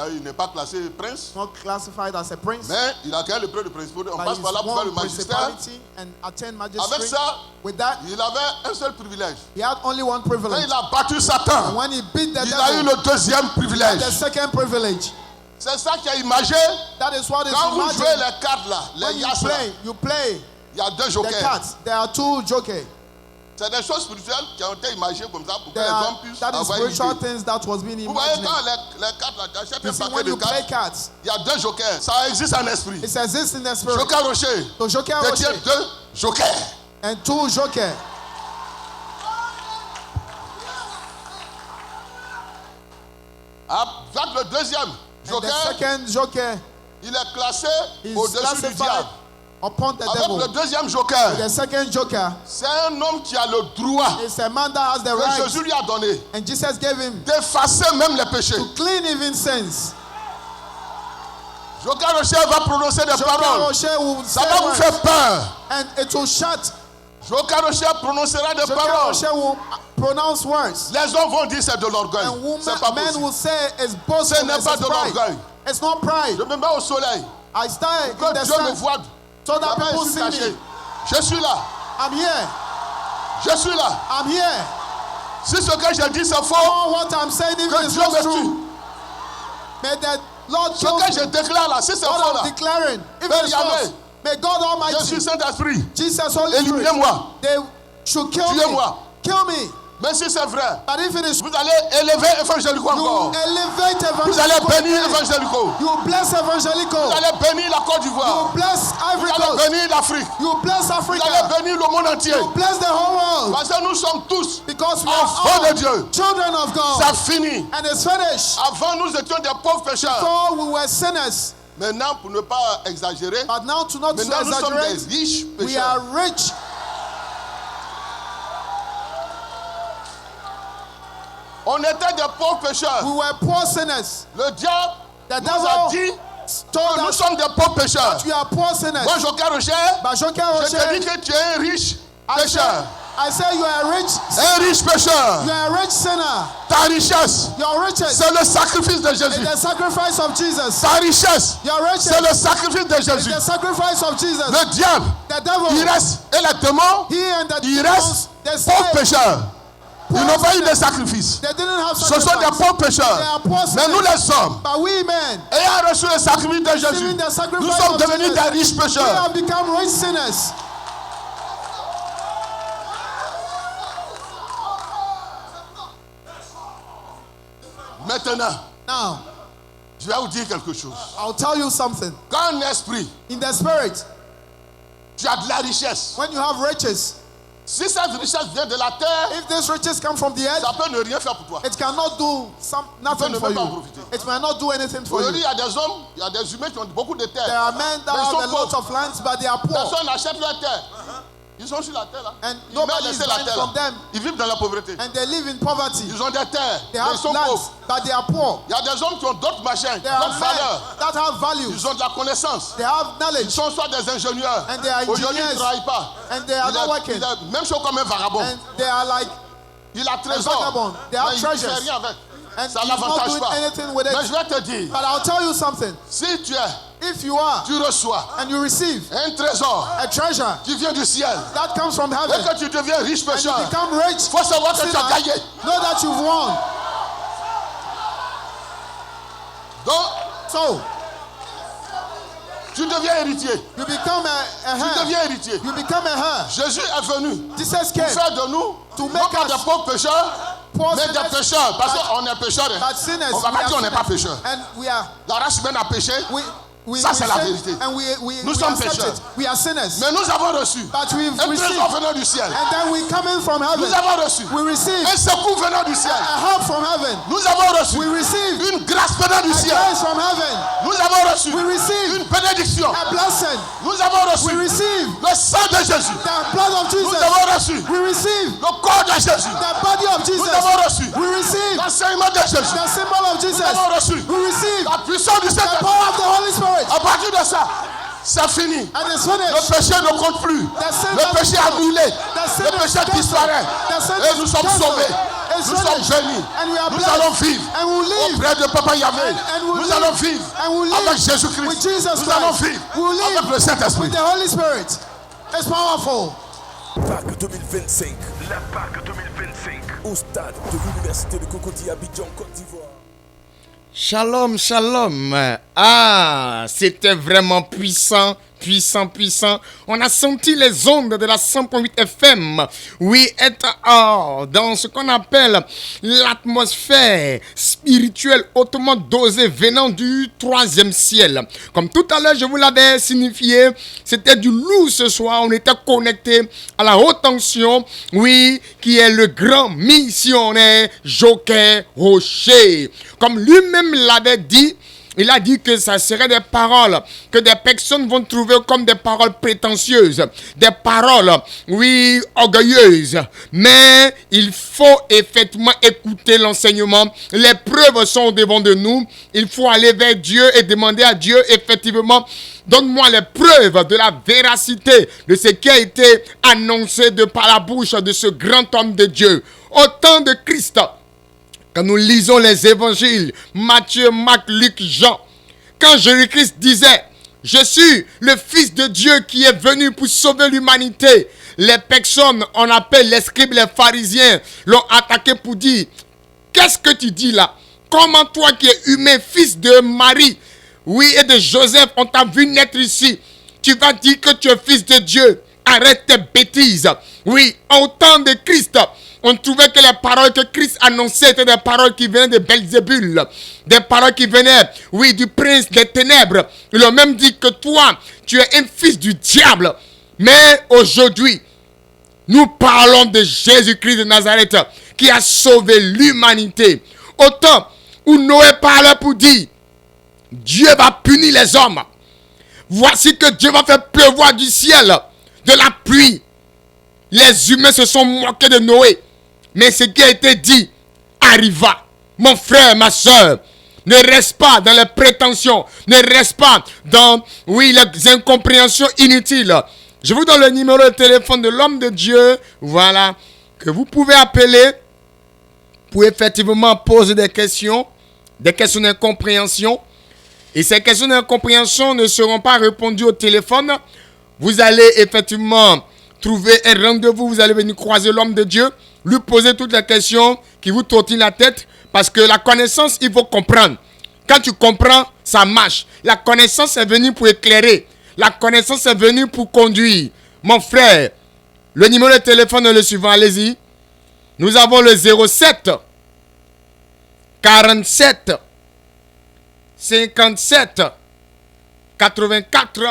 Il n'est pas classé prince, not classified as a prince, mais il a gagné le prix de principauté. On but passe his par là pour faire le one magistère. principality and attend Avec magistrate. ça, With that, il avait un seul privilège. he had only one Quand privilege. il a battu And Satan, when he beat the il a eu devil, le deuxième privilège. the second privilege. C'est ça qui a imagé. That is what is Quand vous jouez imagined. les cartes là, When les you yas là, play, you play il y a deux the jokers. cards. There are two jokers. C'est des choses spirituelles qui ont été imaginées comme ça pour que There les are, hommes puissent that is avoir une spiritual idée. things that was being Vous voyez, imagined. quand les cartes là, tu achètes You un see, paquet when de you play cartes, cards, il y a deux jokers. Ça existe en esprit. it exists in the spirit. Joker Rocher So Joker détient Rocher deux jokers. and two jokers. Avec le deuxième And the joker, second joker il est classé is au-dessus du classified diable. upon the Avec le devil. deuxième joker, The second joker c'est un homme qui a le droit is a man that has the que right, Jésus lui a donné and Jesus gave him d'effacer même les péchés. to clean even sins. Joker Rocher va prononcer des Joker paroles. Rocher will Ça say va vous words, faire peur. and it will shut. Joker Rocher prononcera des Joker paroles. Rocher will pronounce words, Les hommes vont dire c'est de l'orgueil. and C'est pas men possible. will say it's Ce boastfulness, n'est pas it's de pride. l'orgueil. It's not pride. Je me mets au soleil. I stand in Que the Dieu me sun voit. so that Là-bas, people je suis see caché. me. Je suis là. I'm here. Je suis là. I'm here. Si ce que je dis c'est faux, All what I'm saying even que is Dieu not me true. tue. May the Lord Ce kill que je me. déclare là, si c'est What faux I'm là, declaring, even Père is Yahweh, false. May God je Almighty, suis Saint-Esprit. Jesus Holy Spirit, Éliminez-moi. they should kill me. Tuez-moi. Kill me. Mais si c'est vrai, But if it is, vous allez élever évangélico you encore. elevate Vous allez evangelical. bénir évangélico. You bless evangelical. Vous allez bénir la Côte You d'Ivoire. bless Vous Ivory allez Coast. bénir l'Afrique. You bless Vous allez Africa. bénir le monde entier. You bless the whole world. Parce que nous sommes tous Because we enfants are de all Dieu. children of God. C'est fini. And it's finished. Avant, nous étions des pauvres pécheurs. So we were sinners. Maintenant, pour ne pas exagérer, But now to not to maintenant nous sommes des exaggerate, riches we are pécheurs. rich. On était des pauvres pécheurs. We were poor sinners. Le diable The nous a devil dit told que nous us sommes des pauvres pécheurs. we are poor sinners. Moi, Joker Rocher, But Joker je te Rocher, dis que tu es un riche I pécheur. say you are rich. Un riche pécheur. You are a rich sinner. Ta richesse, Your riches c'est le sacrifice de is Jésus. the sacrifice of Jesus. Ta richesse, Your riches c'est le sacrifice de is Jésus. the sacrifice of Jesus. Le diable, The devil, il reste, et les démons, he and the il demons, reste they pauvres stay. pécheurs. Ils n'ont pas eu de sacrifice. They didn't have Ce sont des sacrifice. pauvres They pécheurs. are poor Mais nous sinners. les sommes. But we men, Ayant reçu le sacrifice de Jésus, receiving the sacrifice nous sommes of devenus Jesus, des riches we pécheurs. have become rich sinners. Maintenant, Now, Je vais vous dire quelque chose. I'll tell you something. Quand un esprit, In the spirit, tu as de la richesse. when you have riches, Si cette richesse vient de la terre, if these riches come from the earth, ça peut ne rien faire pour toi. it cannot do nothing ne for peut pas en you. profiter. It may not do anything for Aujourd'hui, you. il y a des hommes, il y a des humains qui ont beaucoup de terre. There are men that Mais ils sont have a lot pauvres. of lands, but they are poor. Personne n'achète leur terre. Ils sont sur la terre là. And Ils meurent nobody is laisser la buying terre from là. them. Ils vivent dans la pauvreté. And they live in poverty. Ils ont des terres, They mais ils have sont lands, pauvres. but they are poor. Il y a des hommes qui ont d'autres machins, There are d'autres men valeurs. that have values. Ils ont de la connaissance. They have Ils knowledge. sont soit des ingénieurs. And they are Aujourd'hui, ils ne engineers. travaillent pas. And they are Il not est- working. il est même chose comme un vagabond. And they are like, Il a trésor, vagabond. They have mais il ne fait treasures. rien avec. and Ça he's not l'avantage doing pas. anything with Mais it. je vais te dire, But I'll tell you something. si tu If you are reçois and you receive un trésor a treasure qui vient du ciel that comes from et heaven que tu deviens riche and you pécheur, become rich, il faut savoir que tu sinner, as gagné. know that you've won. Donc, So tu deviens héritier. you become a Tu heir. deviens héritier. You become a heir. Jésus est venu Jesus pour came faire de nous, to non make pas us des pauvres pécheurs, poor mais des sinners, pécheurs. Parce but- qu'on est pécheurs. hein. but sinners. On va We pas are dire qu'on n'est pas sinners. pécheurs. And we are. La race humaine a péché, We Ça, c'est la sin, vérité. and Nous we sommes accept pécheurs. it. We are sinners. mais nous avons reçu But we've un received. trésor venant du ciel. And then we come in from heaven. Nous avons reçu We receive un secours venant du ciel. a help from heaven. Nous avons reçu We receive une grâce venant du a ciel. grace from heaven. Nous avons reçu We receive une bénédiction. a blessing. Nous avons reçu We receive le sang de Jésus. the blood of Nous Jesus. avons reçu We receive le corps de Jésus. the body of Nous Jesus. avons reçu We receive l'enseignement de Jésus. the symbol of Nous Jesus. avons reçu We receive la puissance du the Saint-Esprit. power of the Holy Spirit. À partir de ça, c'est fini. And it's Le finished. péché ne compte plus. Le péché annulé. Le péché disparaît. Et nous sommes sauvés. Nous sommes bénis. And we are Nous blessed. allons vivre And we'll live. auprès de Papa Yahvé. And we'll Nous live. allons vivre And we'll live avec with Jésus-Christ. Jesus Nous allons Christ. vivre We'll live avec le Saint-Esprit. with the Holy Spirit. It's powerful. Pâques 2025. La Pâques 2025. Au stade de l'Université de Cocody Abidjan, Côte d'Ivoire. Shalom, shalom. Ah, c'était vraiment puissant, puissant, puissant. On a senti les ondes de la 100.8 FM. Oui, être dans ce qu'on appelle l'atmosphère spirituelle hautement dosée venant du troisième ciel. Comme tout à l'heure, je vous l'avais signifié, c'était du lourd ce soir. On était connecté à la haute tension, oui, qui est le grand missionnaire Joker Rocher. Comme lui-même l'avait dit, il a dit que ça serait des paroles que des personnes vont trouver comme des paroles prétentieuses, des paroles, oui, orgueilleuses. Mais il faut effectivement écouter l'enseignement. Les preuves sont devant de nous. Il faut aller vers Dieu et demander à Dieu, effectivement, donne-moi les preuves de la véracité de ce qui a été annoncé de par la bouche de ce grand homme de Dieu. Au temps de Christ, quand nous lisons les évangiles, Matthieu, Marc, Luc, Jean, quand Jésus-Christ disait, je suis le Fils de Dieu qui est venu pour sauver l'humanité, les personnes, on appelle les scribes, les pharisiens, l'ont attaqué pour dire, qu'est-ce que tu dis là? Comment toi qui es humain, fils de Marie, oui, et de Joseph, on t'a vu naître ici, tu vas dire que tu es fils de Dieu? Arrête tes bêtises. Oui, au temps de Christ, on trouvait que les paroles que Christ annonçait étaient des paroles qui venaient de Belzébul, des paroles qui venaient, oui, du prince des ténèbres. Ils ont même dit que toi, tu es un fils du diable. Mais aujourd'hui, nous parlons de Jésus-Christ de Nazareth qui a sauvé l'humanité. Au temps où Noé parlait pour dire, Dieu va punir les hommes. Voici que Dieu va faire pleuvoir du ciel de la pluie. Les humains se sont moqués de Noé. Mais ce qui a été dit arriva. Mon frère, ma soeur, ne reste pas dans les prétentions. Ne reste pas dans, oui, les incompréhensions inutiles. Je vous donne le numéro de téléphone de l'homme de Dieu. Voilà. Que vous pouvez appeler pour effectivement poser des questions d'incompréhension. Et ces questions d'incompréhension ne seront pas répondues au téléphone. Vous allez effectivement trouver un rendez-vous. Vous allez venir croiser l'homme de Dieu. Lui poser toutes les questions qui vous trottinent la tête. Parce que la connaissance, il faut comprendre. Quand tu comprends, ça marche. La connaissance est venue pour éclairer. La connaissance est venue pour conduire. Mon frère, le numéro de téléphone est le suivant. Allez-y. Nous avons le 07 47 57 84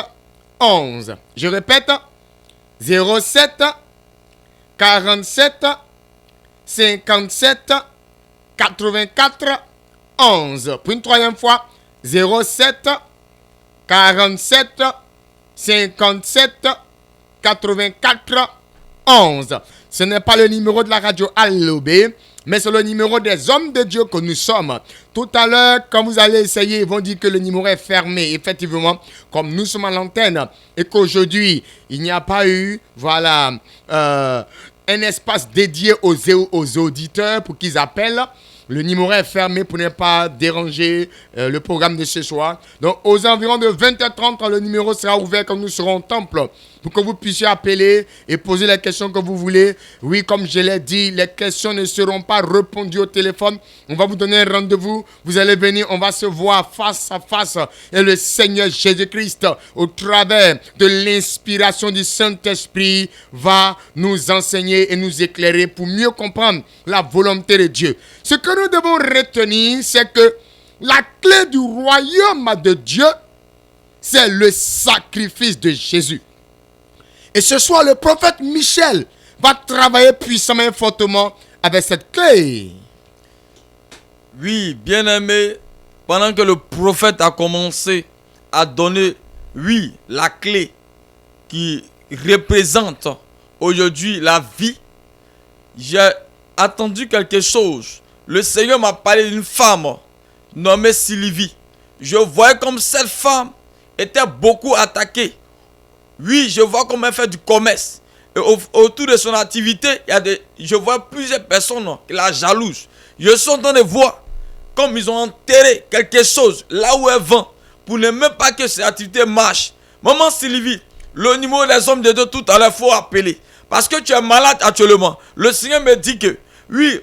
11. Je répète, 07 47 57 84 11. Pour une troisième fois, 07 47 57 84 11. Ce n'est pas le numéro de la radio Allobé, mais c'est le numéro des hommes de Dieu que nous sommes. Tout à l'heure, quand vous allez essayer, ils vont dire que le numéro est fermé. Effectivement, comme nous sommes à l'antenne et qu'aujourd'hui, il n'y a pas eu, un espace dédié aux auditeurs pour qu'ils appellent. Le numéro est fermé pour ne pas déranger le programme de ce soir. Donc, aux environs de 20h30, le numéro sera ouvert quand nous serons au temple pour que vous puissiez appeler et poser les questions que vous voulez. Oui, comme je l'ai dit, les questions ne seront pas répondues au téléphone. On va vous donner un rendez-vous. Vous allez venir, on va se voir face à face. Et le Seigneur Jésus-Christ, au travers de l'inspiration du Saint-Esprit, va nous enseigner et nous éclairer pour mieux comprendre la volonté de Dieu. Ce que nous devons retenir, c'est que la clé du royaume de Dieu, c'est le sacrifice de Jésus. Et ce soir, le prophète Michel va travailler puissamment et fortement avec cette clé. Oui, bien-aimé, pendant que le prophète a commencé à donner, la clé qui représente aujourd'hui la vie, j'ai attendu quelque chose. Le Seigneur m'a parlé d'une femme nommée Sylvie. Je voyais comme cette femme était beaucoup attaquée. Oui, je vois comment elle fait du commerce. Et autour de son activité, je vois plusieurs personnes qui la jalousent. Je suis en train de voir comme ils ont enterré quelque chose là où elle vend pour ne même pas que cette activité marche. Maman Sylvie, le numéro des hommes de Dieu tout à l'heure, il faut appeler. Parce que tu es malade actuellement. Le Seigneur me dit que,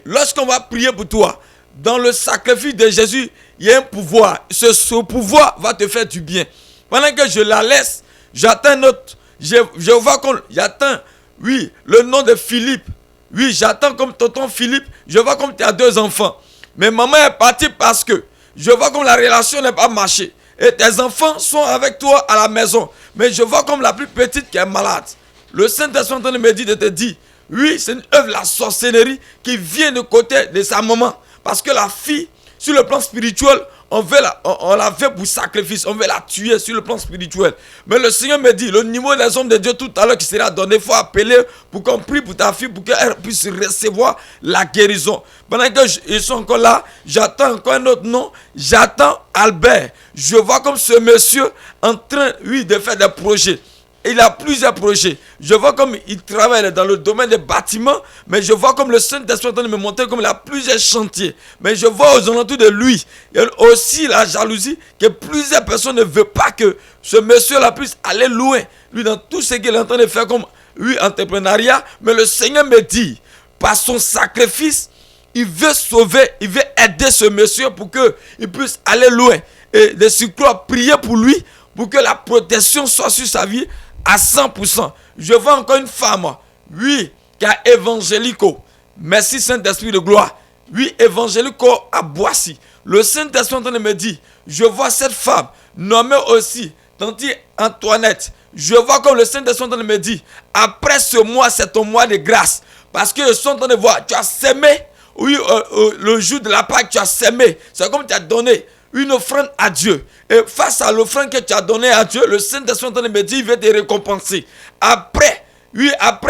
lorsqu'on va prier pour toi, dans le sacrifice de Jésus, il y a un pouvoir. Ce pouvoir va te faire du bien. Pendant que je la laisse, j'attends notre. Je vois qu'on. J'attends, le nom de Philippe. Oui, j'attends comme tonton Philippe. Je vois comme tu as 2 enfants. Mais maman est partie parce que je vois comme la relation n'est pas marché. Et tes enfants sont avec toi à la maison. Mais je vois comme la plus petite qui est malade. Le Saint-Esprit me dit de te dire, c'est une œuvre de la sorcellerie qui vient de côté de sa maman. Parce que la fille, sur le plan spirituel, on la fait pour sacrifice, on veut la tuer sur le plan spirituel. Mais le Seigneur me dit, le numéro des hommes de Dieu tout à l'heure qui sera donné, il faut appeler pour qu'on prie pour ta fille, pour qu'elle puisse recevoir la guérison. Pendant que je suis encore là, j'attends encore un autre nom, j'attends Albert. Je vois comme ce monsieur en train, de faire des projets. Il a plusieurs projets. Je vois comme il travaille dans le domaine des bâtiments, mais je vois comme le Saint-Esprit est en train de me montrer comme il a plusieurs chantiers. Mais je vois aux alentours de lui, il y a aussi la jalousie que plusieurs personnes ne veulent pas que ce monsieur-là puisse aller loin. Lui, dans tout ce qu'il est en train de faire comme entrepreneuriat, mais le Seigneur me dit, par son sacrifice, il veut sauver, il veut aider ce monsieur pour qu'il puisse aller loin. Et de surcroît, prier pour lui, pour que la protection soit sur sa vie à 100%. Je vois encore une femme, qui a évangélico. Merci Saint-Esprit de gloire. Évangélico à Boissy. Le Saint-Esprit est en train de me dire, je vois cette femme nommée aussi Tanti Antoinette. Je vois comme le Saint-Esprit est en train de me dire, après ce mois, c'est ton mois de grâce. Parce que je suis en train de voir, tu as semé, le jour de la Pâque, tu as semé. C'est comme tu as donné une offrande à Dieu. Et face à l'offrande que tu as donnée à Dieu, le Saint-Esprit est en train de me dire, il va te récompenser. Après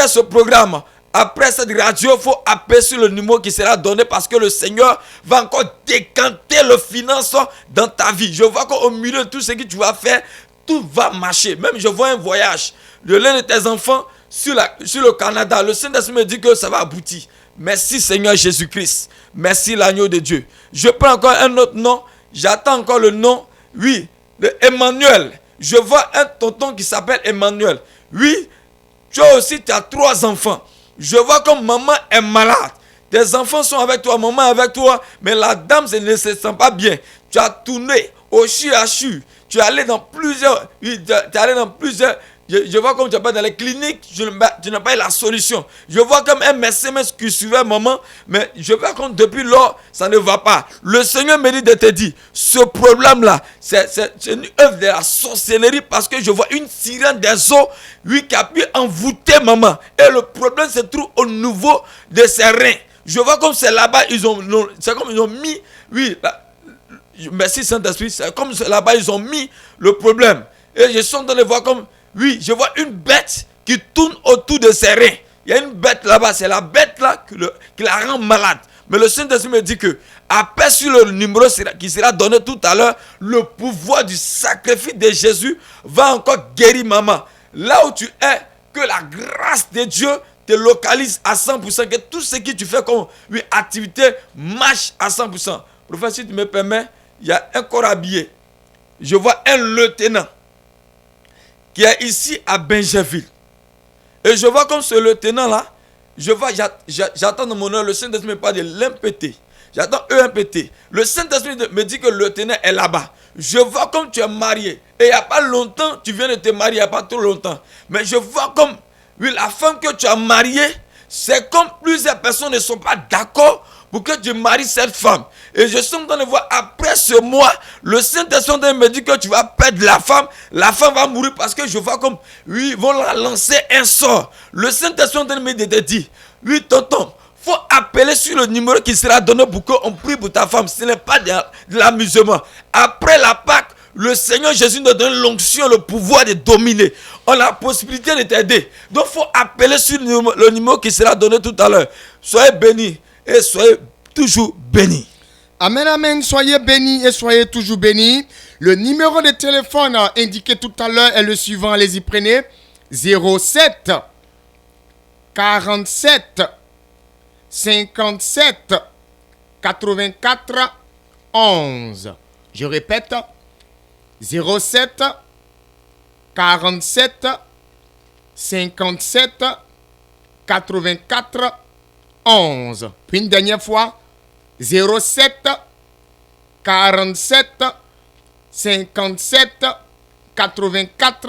ce programme, après cette radio, il faut appeler sur le numéro qui sera donné parce que le Seigneur va encore décanter le finance dans ta vie. Je vois qu'au milieu de tout ce que tu vas faire, tout va marcher. Même je vois un voyage de l'un de tes enfants sur le Canada. Le Saint-Esprit me dit que ça va aboutir. Merci Seigneur Jésus-Christ. Merci l'agneau de Dieu. Je prends encore un autre nom. J'attends encore le nom, de Emmanuel. Je vois un tonton qui s'appelle Emmanuel. Tu as 3 enfants. Je vois comme maman est malade. Tes enfants sont avec toi, maman est avec toi, mais la dame ne se sent pas bien. Tu as tourné au CHU. Tu es allé dans plusieurs, Je vois comme tu n'as pas dans les cliniques, tu n'as pas eu la solution. Je vois comme un médecin qui suivait maman, mais je vois comme depuis lors, ça ne va pas. Le Seigneur me dit de te dire, ce problème-là, c'est une œuvre de la sorcellerie parce que je vois une sirène des eaux, oui, qui a pu envoûter maman. Et le problème se trouve au niveau de ses reins. Je vois comme c'est là-bas, c'est comme ils ont mis, oui, merci Saint-Esprit, c'est comme là-bas ils ont mis le problème. Et je suis en train de voir comme, oui, je vois une bête qui tourne autour de ses reins. Il y a une bête là-bas, c'est la bête là qui la rend malade. Mais le Saint-Esprit me dit que, après sur le numéro qui sera donné tout à l'heure, le pouvoir du sacrifice de Jésus va encore guérir maman. Là où tu es, que la grâce de Dieu te localise à 100%, que tout ce que tu fais comme activité marche à 100%. Prophète, si tu me permets, il y a un corps habillé. Je vois un lieutenant qui est ici à Benjaville. Et je vois comme ce lieutenant-là, j'attends dans mon heure, le Saint-Esprit me parle de l'impeté. J'attends EMPT. Le Saint-Esprit me dit que le lieutenant est là-bas. Je vois comme tu es marié. Et il n'y a pas longtemps, tu viens de te marier, il n'y a pas trop longtemps. Mais je vois comme, oui, la femme que tu as mariée, c'est comme plusieurs personnes ne sont pas d'accord pour que tu maries cette femme. Et je suis en train de voir, après ce mois, le Saint-Esprit me dit que tu vas perdre la femme va mourir parce que je vois comme, oui, ils vont la lancer un sort. Le Saint-Esprit me dit de te dire, oui, tonton, faut appeler sur le numéro qui sera donné pour qu'on prie pour ta femme. Ce n'est pas de l'amusement. Après la Pâque, le Seigneur Jésus nous donne l'onction, le pouvoir de dominer. On a la possibilité de t'aider. Donc, il faut appeler sur le numéro qui sera donné tout à l'heure. Soyez bénis et soyez toujours bénis. Amen, amen. Soyez bénis et soyez toujours bénis. Le numéro de téléphone indiqué tout à l'heure est le suivant. Allez-y, prenez. 07 47 57 84 11. Je répète. 07 47 57 84 11. Puis une dernière fois. 07 47 57 84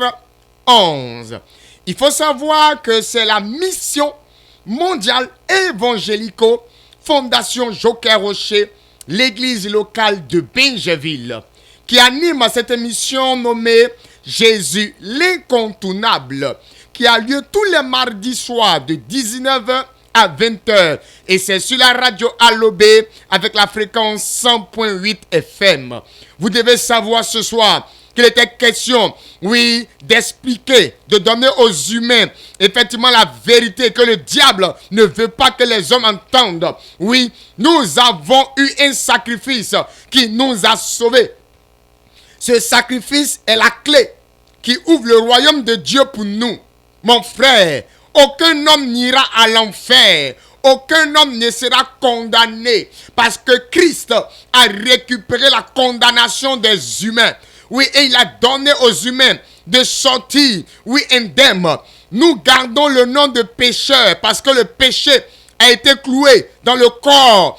11. Il faut savoir que c'est la mission mondiale évangélico Fondation Joker Rocher, l'église locale de Benjaville, qui anime cette émission nommée Jésus l'incontournable, qui a lieu tous les mardis soirs de 19h à 20h. Et c'est sur la radio Alobé avec la fréquence 100.8 FM. Vous devez savoir ce soir qu'il était question, oui, d'expliquer, de donner aux humains effectivement la vérité que le diable ne veut pas que les hommes entendent. Oui, nous avons eu un sacrifice qui nous a sauvés. Ce sacrifice est la clé qui ouvre le royaume de Dieu pour nous. Mon frère, aucun homme n'ira à l'enfer. Aucun homme ne sera condamné parce que Christ a récupéré la condamnation des humains. Oui, et il a donné aux humains de sortir, oui, indemne. Nous gardons le nom de pécheur parce que le péché a été cloué dans le corps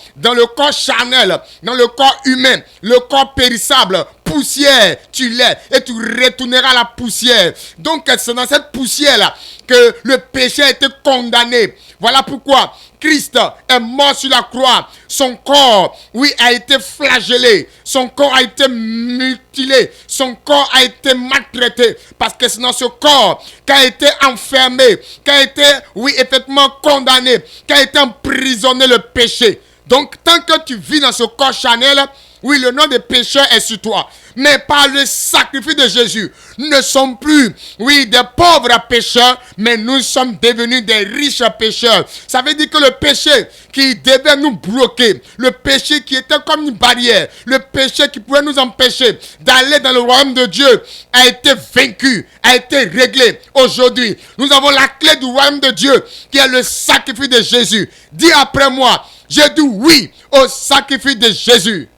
charnel, dans le corps humain, le corps périssable, poussière, tu l'es, et tu retourneras à la poussière. Donc c'est dans cette poussière-là que le péché a été condamné. Voilà pourquoi Christ est mort sur la croix. Son corps, oui, a été flagellé. Son corps a été mutilé. Son corps a été maltraité. Parce que c'est dans ce corps qu'a été enfermé, qu'a été, oui, effectivement condamné, qu'a été emprisonné le péché. Donc, tant que tu vis dans ce corps charnel, oui, le nom de pécheur est sur toi. Mais par le sacrifice de Jésus, nous ne sommes plus, oui, des pauvres pécheurs, mais nous sommes devenus des riches pécheurs. Ça veut dire que le péché qui devait nous bloquer, le péché qui était comme une barrière, le péché qui pouvait nous empêcher d'aller dans le royaume de Dieu, a été vaincu, a été réglé. Aujourd'hui, nous avons la clé du royaume de Dieu, qui est le sacrifice de Jésus. Dis après moi, j'ai dit oui au sacrifice de Jésus.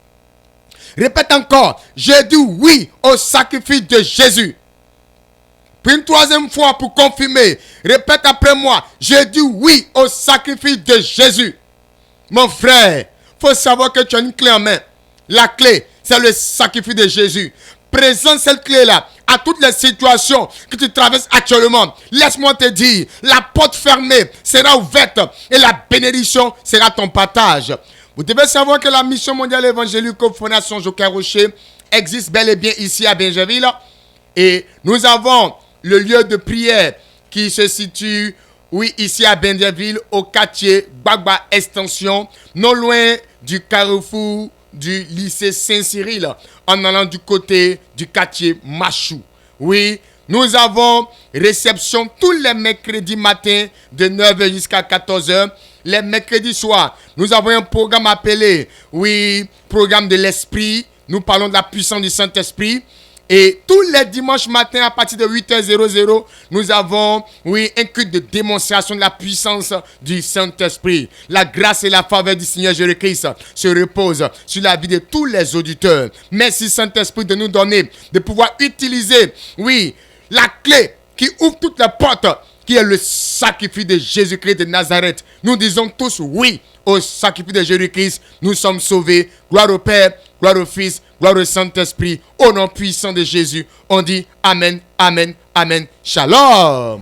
Répète encore, j'ai dit oui au sacrifice de Jésus. Puis une troisième fois pour confirmer, répète après moi, j'ai dit oui au sacrifice de Jésus. Mon frère, il faut savoir que tu as une clé en main. La clé, c'est le sacrifice de Jésus. Présente cette clé-là à à toutes les situations que tu traverses actuellement, laisse-moi te dire, la porte fermée sera ouverte et la bénédiction sera ton partage. Vous devez savoir que la mission mondiale évangélique Fondation Joker Rocher existe bel et bien ici à Bingerville. Et nous avons le lieu de prière qui se situe, oui, ici à Bingerville, au quartier Gbagba Extension, non loin du carrefour du lycée Saint-Cyril, en allant du côté du quartier Machou. Oui, nous avons réception tous les mercredis matins de 9h jusqu'à 14h. Les mercredis soirs, nous avons un programme appelé, oui, programme de l'esprit. Nous parlons de la puissance du Saint-Esprit. Et tous les dimanches matins, à partir de 8h00, nous avons, oui, un culte de démonstration de la puissance du Saint-Esprit. La grâce et la faveur du Seigneur Jésus-Christ se reposent sur la vie de tous les auditeurs. Merci Saint-Esprit de nous donner, de pouvoir utiliser, oui, la clé qui ouvre toutes les portes, qui est le sacrifice de Jésus-Christ de Nazareth. Nous disons tous oui au sacrifice de Jésus-Christ. Nous sommes sauvés. Gloire au Père, gloire au Fils, gloire au Saint-Esprit. Au nom puissant de Jésus, on dit Amen, Amen, Amen. Shalom.